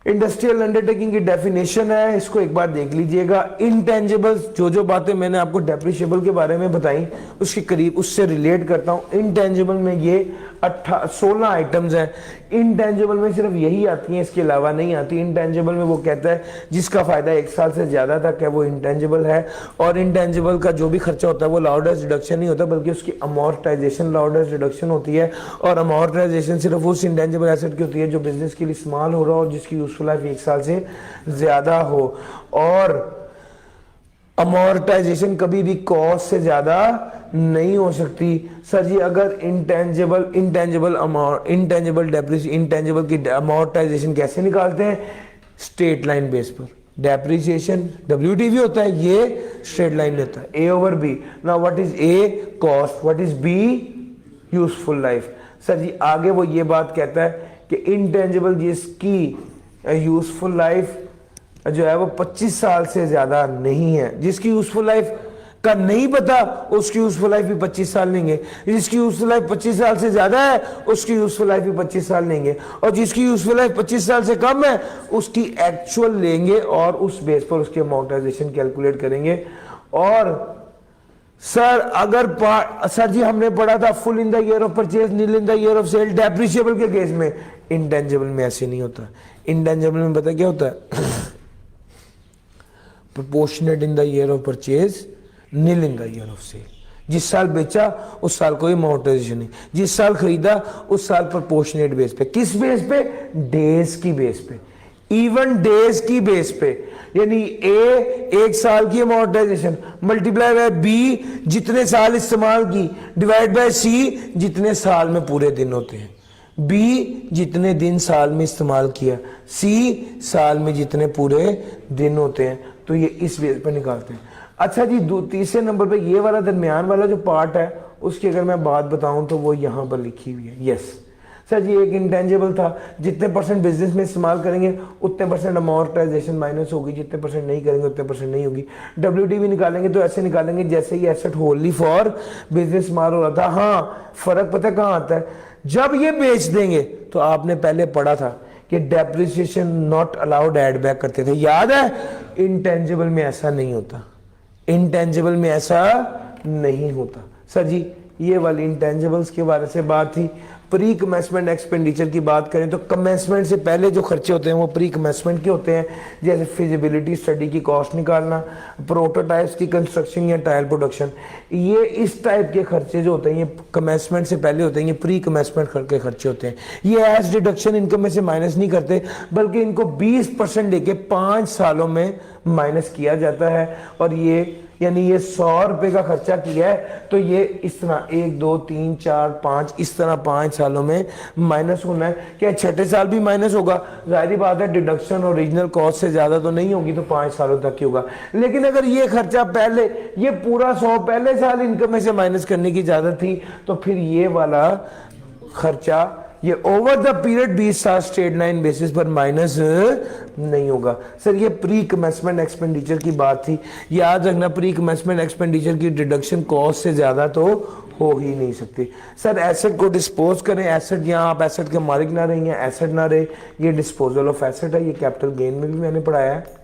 इंडस्ट्रियल अंडरटेकिंग की डेफिनेशन है, इसको एक बार देख लीजिएगा। इनटेंजिबल्स, जो बातें मैंने आपको डेप्रिशिएबल के बारे में बताई उसके करीब उससे रिलेट करता हूं। इनटेंजिबल में ये 16 आइटम्स हैं। इनटेंजिबल में सिर्फ यही आती हैं, इसके अलावा नहीं आती। इनटेंजिबल में वो कहता है जिसका फायदा 1 साल से ज्यादा तक है वो इनटेंजिबल है। और इनटेंजिबल का जो भी खर्चा होता है वो लाउडेस्ट रिडक्शन नहीं होता, बल्कि उसकी अमोर्टाइजेशन लाउडेस्ट रिडक्शन होती है। और अमोर्टाइजेशन सिर्फ उस इंटेंजिबल एसेट की होती है जो बिजनेस के लिए इस्तेमाल हो रहा हो और जिसकी यूजफुल लाइफ 1 साल से ज्यादा हो। और अमोर्टाइजेशन कभी भी कॉस्ट से ज्यादा नहीं हो सकती। सर जी अगर इंटेंजिबल की अमोर्टाइजेशन कैसे निकालते हैं? स्ट्रेट लाइन बेस पर। डेप्रिसिएशन WDV होता है, ये स्ट्रेट लाइन होता है, A over B। Now what is A? Cost. What is B? Useful life. Sir ji आगे वो ये बात कहता है कि इंटेंजिबल जिसकी यूजफुल लाइफ जो है वो 25 साल से ज्यादा नहीं है, जिसकी यूजफुल लाइफ का नहीं पता उसकी यूजफुल लाइफ भी 25 साल लेंगे, जिसकी यूजफुल लाइफ 25 साल से ज्यादा है उसकी यूजफुल लाइफ भी 25 साल लेंगे, और जिसकी यूजफुल लाइफ 25 साल से कम है उसकी एक्चुअल लेंगे और उस बेस पर उसकी अमोर्टाइजेशन कैलकुलेट करेंगे। और सर अगर सर जी हमने पढ़ा था full in the year of purchase, nil in the year of sale depreciable के केस में। इंटेंजिबल में ऐसे नहीं होता। इंटेंजिबल में पता क्या होता है? Proportionate in the year of purchase, nil in the year of sale. जिस साल बेचा उस साल कोई अमोर्टाइजेशन नहीं, जिस साल खरीदा उस साल प्रोपोर्शनेट बेस पे। किस बेस पे? डेज की बेस पे, इवन डेज की बेस पे। यानी A 1 साल की अमोर्टाइजेशन मल्टीप्लाई बाय B जितने साल इस्तेमाल की, डिवाइड बाय C जितने साल में पूरे दिन होते हैं। B जितने दिन साल में इस्तेमाल किया, C साल में जितने पूरे दिन होते हैं। तो ये इस बेस पे निकालते हैं। अच्छा जी तीसरे नंबर पे ये वाला दरमियान वाला जो पार्ट है उसकी अगर मैं बात बताऊं तो वो यहां पर लिखी हुई है। यस सर जी एक इंटेंजिबल था, जितने परसेंट बिजनेस में इस्तेमाल करेंगे उतने परसेंट अमोर्टाइजेशन माइनस होगी, जितने परसेंट नहीं करेंगे उतने परसेंट नहीं होगी। WDV निकालेंगे तो ऐसे निकालेंगे जैसे ही एसेट होली फॉर बिजनेस इस्तेमाल हो रहा था। हाँ फर्क पता कहाँ आता है? जब ये बेच देंगे तो आपने पहले पढ़ा था कि depreciation not allowed add back करते थे, याद है? इंटेंजिबल में ऐसा नहीं होता, इंटेंजिबल में ऐसा नहीं होता। सर जी ये वाली इंटेंजिबल्स के बारे से बात थी। प्री कमेंसमेंट एक्सपेंडिचर की बात करें तो कमेंसमेंट से पहले जो खर्चे होते हैं वो प्री कमेंसमेंट के होते हैं, जैसे फिजिबिलिटी स्टडी की कॉस्ट निकालना, प्रोटोटाइप्स की कंस्ट्रक्शन या ट्रायल प्रोडक्शन। ये इस टाइप के खर्चे जो होते हैं ये कमेंसमेंट से पहले होते हैं, ये प्री कमेंसमेंट के खर्चे होते हैं। ये एज डिडक्शन इनकम में से माइनस नहीं करते, बल्कि इनको 20% लेके 5 सालों में माइनस किया जाता है। और ये यानी ये 100 रुपए का खर्चा किया है तो ये इस तरह 1 2 3 4 5 इस तरह 5 सालों में माइनस होना है। क्या छठे साल भी माइनस होगा? जाहिर बात है डिडक्शन ओरिजिनल कॉस्ट से ज्यादा तो नहीं होगी, तो 5 सालों तक ही होगा। लेकिन अगर ये खर्चा पहले ये पूरा 100 पहले साल इनकम में से माइनस करने की इजाजत थी तो फिर ये वाला खर्चा ये ओवर द पीरियड 20 साल स्ट्रेट लाइन बेसिस पर माइनस नहीं होगा। सर ये प्री कमेंसमेंट एक्सपेंडिचर की बात थी, याद रखना प्री कमेंसमेंट एक्सपेंडिचर की डिडक्शन कॉस्ट से ज्यादा तो हो ही नहीं सकती। सर एसेट को डिस्पोज करें, एसेट यहाँ आप एसेट के मालिक ना रहे हैं, एसेट ना रहे, ये डिस्पोजल ऑफ एसेट है। ये कैपिटल गेन में भी मैंने पढ़ाया है।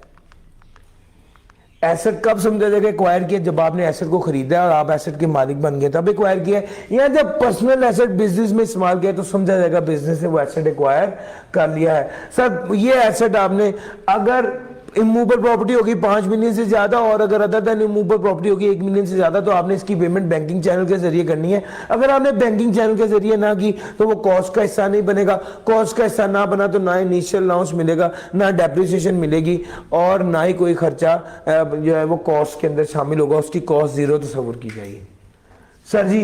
एसेट कब समझा जाएगा एक्वायर किया? जब आपने एसेट को खरीदा और आप एसेट के मालिक बन गए तब एक्वायर किया, या जब पर्सनल एसेट बिजनेस में इस्तेमाल किया तो समझा जाएगा बिजनेस ने वो एसेट एक्वायर कर लिया है। सर ये एसेट आपने अगर इमूवेबल प्रॉपर्टी होगी 5 मिलियन से ज्यादा और अगर अदर देन इमूवेबल प्रॉपर्टी होगी 1 मिलियन से ज्यादा तो आपने इसकी पेमेंट बैंकिंग चैनल के जरिए करनी है। अगर आपने बैंकिंग चैनल के जरिए ना की तो वो कॉस्ट का हिस्सा नहीं बनेगा। कॉस्ट का हिस्सा ना बना तो ना इनिशियल अलाउंस मिलेगा, ना डेप्रिसिएशन मिलेगी और ना ही कोई खर्चा जो है वो कॉस्ट के अंदर शामिल होगा, उसकी कॉस्ट जीरो तस्वुर की जाएगी। सर जी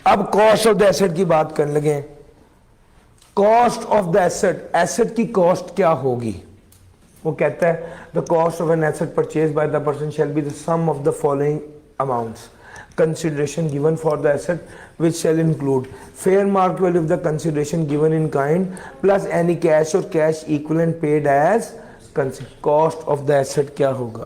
अब कॉस्ट ऑफ द एसेट की बात करने लगे। Cost of the asset, asset की कॉस्ट क्या होगी? वो कहता है the cost of an asset purchase by the person shall be the sum of the following amounts consideration given for the asset which shall include fair market value of the consideration given in kind plus any cash or cash equivalent paid as cost of the asset क्या होगा?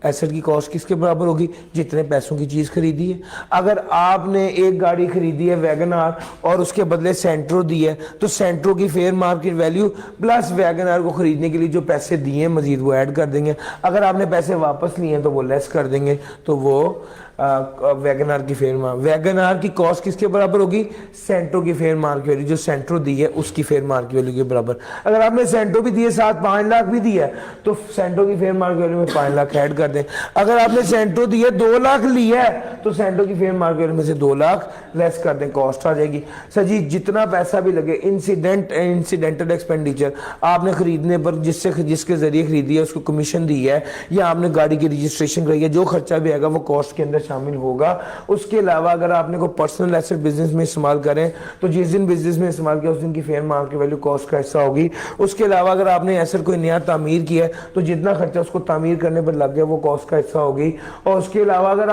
Asset की cost किसके बराबर होगी, जितने पैसों की चीज़ खरीदी है। अगर आपने एक गाड़ी खरीदी है वैगन आर और उसके बदले सेंट्रो दी है, तो सेंट्रो की fair market value plus Wagon R को खरीदने के लिए जो पैसे दिए हैं मजीद वो ऐड कर देंगे। अगर आपने पैसे वापस लिए हैं तो वो लेस कर देंगे, तो वो वैगन आर की फेयर वैगन आर की कॉस्ट किसके बराबर होगी, सेंट्रो की फेयर मार्केट वैल्यू, जो सेंट्रो दी है उसकी फेयर मार्केट वैल्यू के बराबर। अगर आपने सेंट्रो भी दिए साथ 5 लाख भी दिया है तो सेंट्रो की फेयर मार्केट वैल्यू में 5 लाख ऐड कर दें। अगर आपने सेंट्रो दिए 2 लाख लिया है तो सेंट्रो की फेयर मार्केट वैल्यू में से 2 लाख लेस कर दें, कॉस्ट आ जाएगी। सर जी जितना पैसा भी लगे, इंसिडेंटल एक्सपेंडिचर आपने खरीदने पर जिसके जरिए खरीदी है उसको कमीशन दी है या आपने गाड़ी की रजिस्ट्रेशन कराई है, जो खर्चा भी आएगा वो कॉस्ट के अंदर शामिल होगा। उसके अलावा अगर आपने कोई पर्सनल एसेट बिजनेस में इस्तेमाल करें तो जिस दिन बिजनेस में इस्तेमाल किया उस दिन की फेयर मार्केट वैल्यू कॉस्ट का हिस्सा होगी। उसके अलावा अगर आपने एसेट कोई नया तामीर किया है तो जितना खर्चा उसको तामीर करने पर लग गया वो कॉस्ट का हिस्सा होगी। और उसके अलावा अगर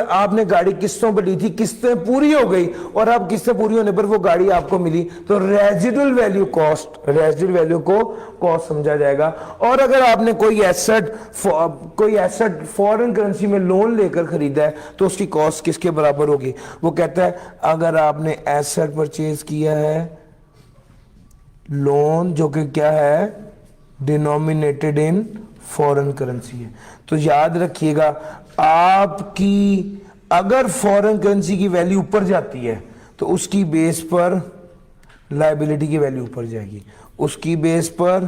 आपने गाड़ी किस्तों पर ली थी, किस्तें पूरी हो गई और अब किस्तें पूरी होने पर वो गाड़ी आपको मिली, तो रेजिडुअल वैल्यू को कॉस्ट समझा जाएगा। और अगर आपने कोई एसेट फॉरेन करेंसी में लोन लेकर खरीदा है तो उसकी कॉस्ट किसके बराबर होगी, वो कहता है अगर आपने एसेट परचेज किया है लोन जो कि क्या है डिनोमिनेटेड इन फॉरेन करेंसी है, तो याद रखिएगा आपकी अगर फॉरेन करेंसी की वैल्यू ऊपर जाती है तो उसकी बेस पर लायबिलिटी की वैल्यू ऊपर जाएगी, उसकी बेस पर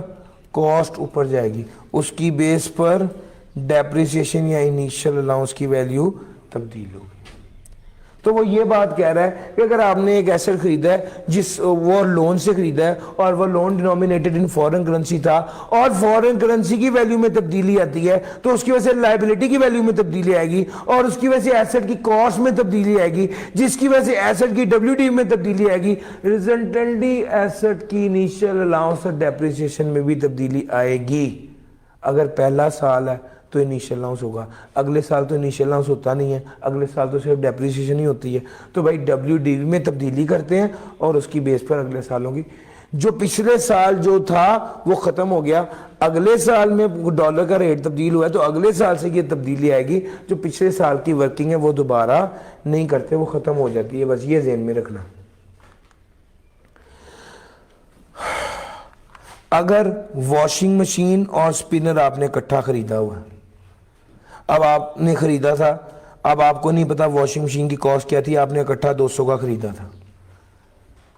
कॉस्ट ऊपर जाएगी, उसकी बेस पर डेप्रिसिएशन या इनिशियल अलाउंस की वैल्यू तब्दील होगी। तो वो ये बात कह रहा है कि अगर आपने एक एसेट खरीदा है वो लोन से खरीदा है और वो loan denominated in foreign currency था और फॉरेन करेंसी की वैल्यू में तब्दीली आती है तो उसकी वजह से लायबिलिटी की वैल्यू में तब्दीली आएगी और उसकी वजह से एसेट की कॉस्ट में तब्दीली आएगी, जिसकी वजह से एसेट की WD में तब्दीली आएगी, रिजल्टेंटली एसेट की इनिशियल अलाउंस और डेप्रिसिएशन में भी तब्दीली आएगी। अगर पहला साल है तो इनिशियल अलाउंस होगा, अगले साल तो इनिशियल अलाउंस होता नहीं है, अगले साल तो सिर्फ डेप्रिसिएशन ही होती है। तो भाई WD में तब्दीली करते हैं और उसकी बेस पर अगले सालों की जो पिछले साल जो था वो खत्म हो गया, अगले साल में डॉलर का रेट तब्दील हुआ है तो अगले साल से ये तब्दीली आएगी, जो पिछले साल की वर्किंग है वो दोबारा नहीं करते, वो खत्म हो जाती है। बस ये ज़हन में रखना। अगर वॉशिंग मशीन और स्पिनर आपने इकट्ठा खरीदा हुआ है, अब आपने खरीदा था, अब आपको नहीं पता वॉशिंग मशीन की कॉस्ट क्या थी, आपने इकट्ठा 200 का खरीदा था,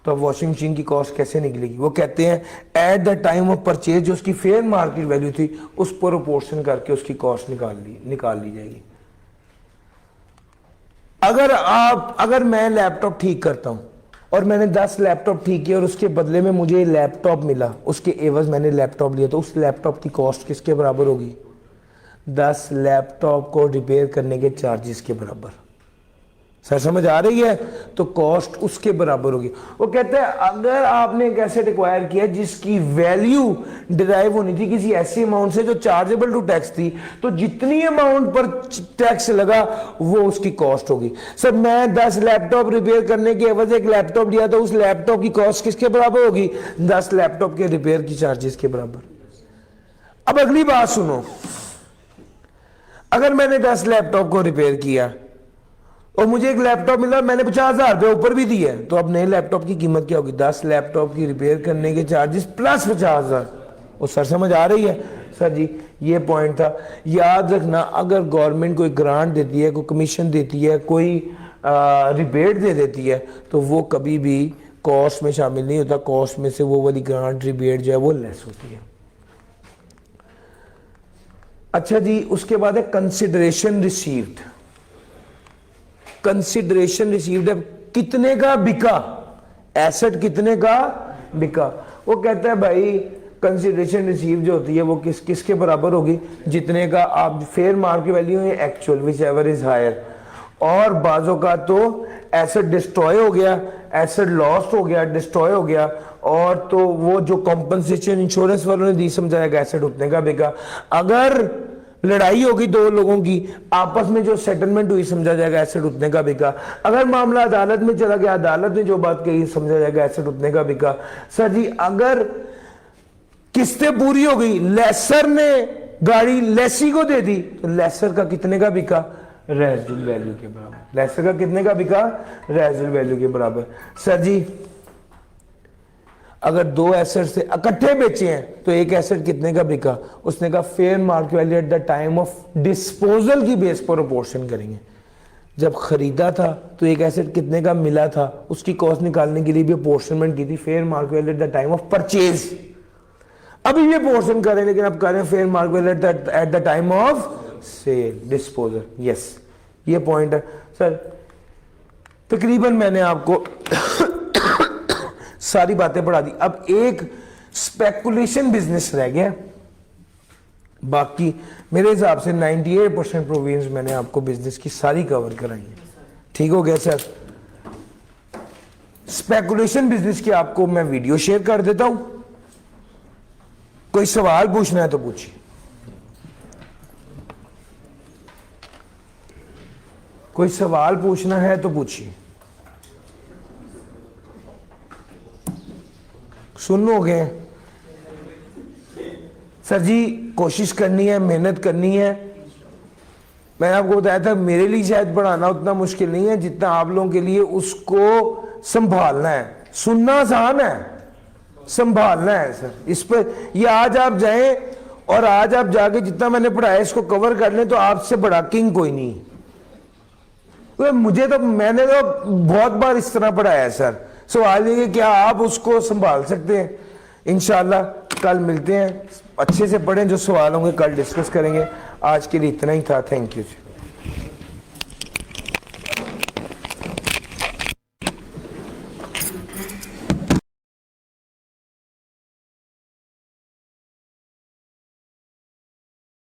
तो अब वॉशिंग मशीन की कॉस्ट कैसे निकलेगी? वो कहते हैं eight the time of purchase जो उसकी फेयर मार्केट वैल्यू थी उस प्रोपोर्शन करके उसकी कॉस्ट निकाल ली जाएगी। अगर मैं लैपटॉप ठीक करता हूं और मैंने 10 लैपटॉप ठीक किए और उसके बदले में मुझे लैपटॉप मिला, उसके एवज मैंने लैपटॉप लिया, तो उस लैपटॉप की कॉस्ट किसके बराबर होगी? 10 लैपटॉप को रिपेयर करने के चार्जेस के बराबर। सर समझ आ रही है? तो कॉस्ट उसके बराबर होगी। वो कहते हैं अगर आपने एक एसेट एक्वायर किया जिसकी वैल्यू डिराइव होनी थी किसी ऐसी अमाउंट से जो चार्जेबल टू टैक्स थी, तो जितनी अमाउंट पर टैक्स लगा वो उसकी कॉस्ट होगी। सर मैं 10 लैपटॉप रिपेयर करने के एवज एक लैपटॉप लिया तो उस लैपटॉप की कॉस्ट किसके बराबर होगी? 10 लैपटॉप के रिपेयर की चार्जेस के बराबर। अब अगली बात सुनो, अगर मैंने 10 लैपटॉप को रिपेयर किया और मुझे एक लैपटॉप मिला, मैंने 50,000 रुपये ऊपर भी दिए, तो अब नए लैपटॉप की कीमत क्या होगी? 10 लैपटॉप की रिपेयर करने के चार्जेस प्लस 50,000। और सर समझ आ रही है? सर जी ये पॉइंट था, याद रखना। अगर गवर्नमेंट कोई ग्रांट देती है, कोई कमीशन देती है, कोई रिबेट दे देती है, तो वो कभी भी कॉस्ट में शामिल नहीं होता। कॉस्ट में से वो वाली ग्रांट रिबेट जो है वो लेस होती है। अच्छा जी, उसके बाद है कंसिडरेशन रिसीव्ड। कंसिडरेशन रिसीव्ड है कितने का बिका, एसेट कितने का बिका। वो कहता है भाई कंसिडरेशन रिसीव जो होती है वो किसके बराबर होगी? जितने का आप फेयर मार्केट वैल्यू है actual whichever is higher. और बाजों का तो एसेट डिस्ट्रॉय हो गया, एसेट लॉस्ट हो गया, डिस्ट्रॉय हो गया, और तो वो जो कॉम्पनसेशन इंश्योरेंस वालों ने दी समझाएगा एसेट उतने का बिका। अगर लड़ाई होगी दो लोगों की, आपस में जो सेटलमेंट हुई समझा जाएगा एसेट उतने का बिका। अगर मामला अदालत में चला गया, अदालत ने जो बात कही समझा जाएगा एसेट उतने का बिका। सर जी अगर किस्तें पूरी हो गई, लेसर ने गाड़ी लेसी को दे दी तो लेसर का कितने का बिका, रेजिडुअल वैल्यू के बराबर। लेसर का कितने का बिका, रेजिडुअल वैल्यू के बराबर। सर जी अगर दो एसेट से इकट्ठे बेचे हैं तो एक एसेट कितने का बिका, उसने कहा fair market value at the time of disposal की बेस पर प्रोपोर्शन करेंगे। जब खरीदा था तो एक एसेट कितने का मिला था, उसकी कॉस्ट निकालने के लिए भी अपोर्शनमेंट की थी fair market value at the time of purchase. अभी ये पोर्शन करें लेकिन अब करें fair market value at the time of sale disposal. Yes ये पॉइंट है सर। तकरीबन मैंने आपको सारी बातें पढ़ा दी। अब एक स्पेकुलेशन बिजनेस रह गया, बाकी मेरे हिसाब से 98% प्रोविजंस मैंने आपको बिजनेस की सारी कवर कराई है। ठीक हो गया सर। स्पेकुलेशन बिजनेस की आपको मैं वीडियो शेयर कर देता हूं, कोई सवाल पूछना है तो पूछिए। कोई सवाल पूछना है तो पूछिए। सुनोगे सर जी, कोशिश करनी है, मेहनत करनी है। मैंने आपको बताया था मेरे लिए शायद पढ़ाना उतना मुश्किल नहीं है जितना आप लोगों के लिए उसको संभालना है। सुनना आसान है, संभालना है सर। इस पर ये आज आप जाएं और आज आप जाके जितना मैंने पढ़ाया इसको कवर कर लें तो आपसे बड़ा किंग कोई नहीं। तो मैंने तो बहुत बार इस तरह पढ़ाया है सर। सवाल ये कि क्या आप उसको संभाल सकते हैं। इंशाल्लाह कल मिलते हैं, अच्छे से पढ़ें, जो सवाल होंगे कल डिस्कस करेंगे। आज के लिए इतना ही था। Thank you ji.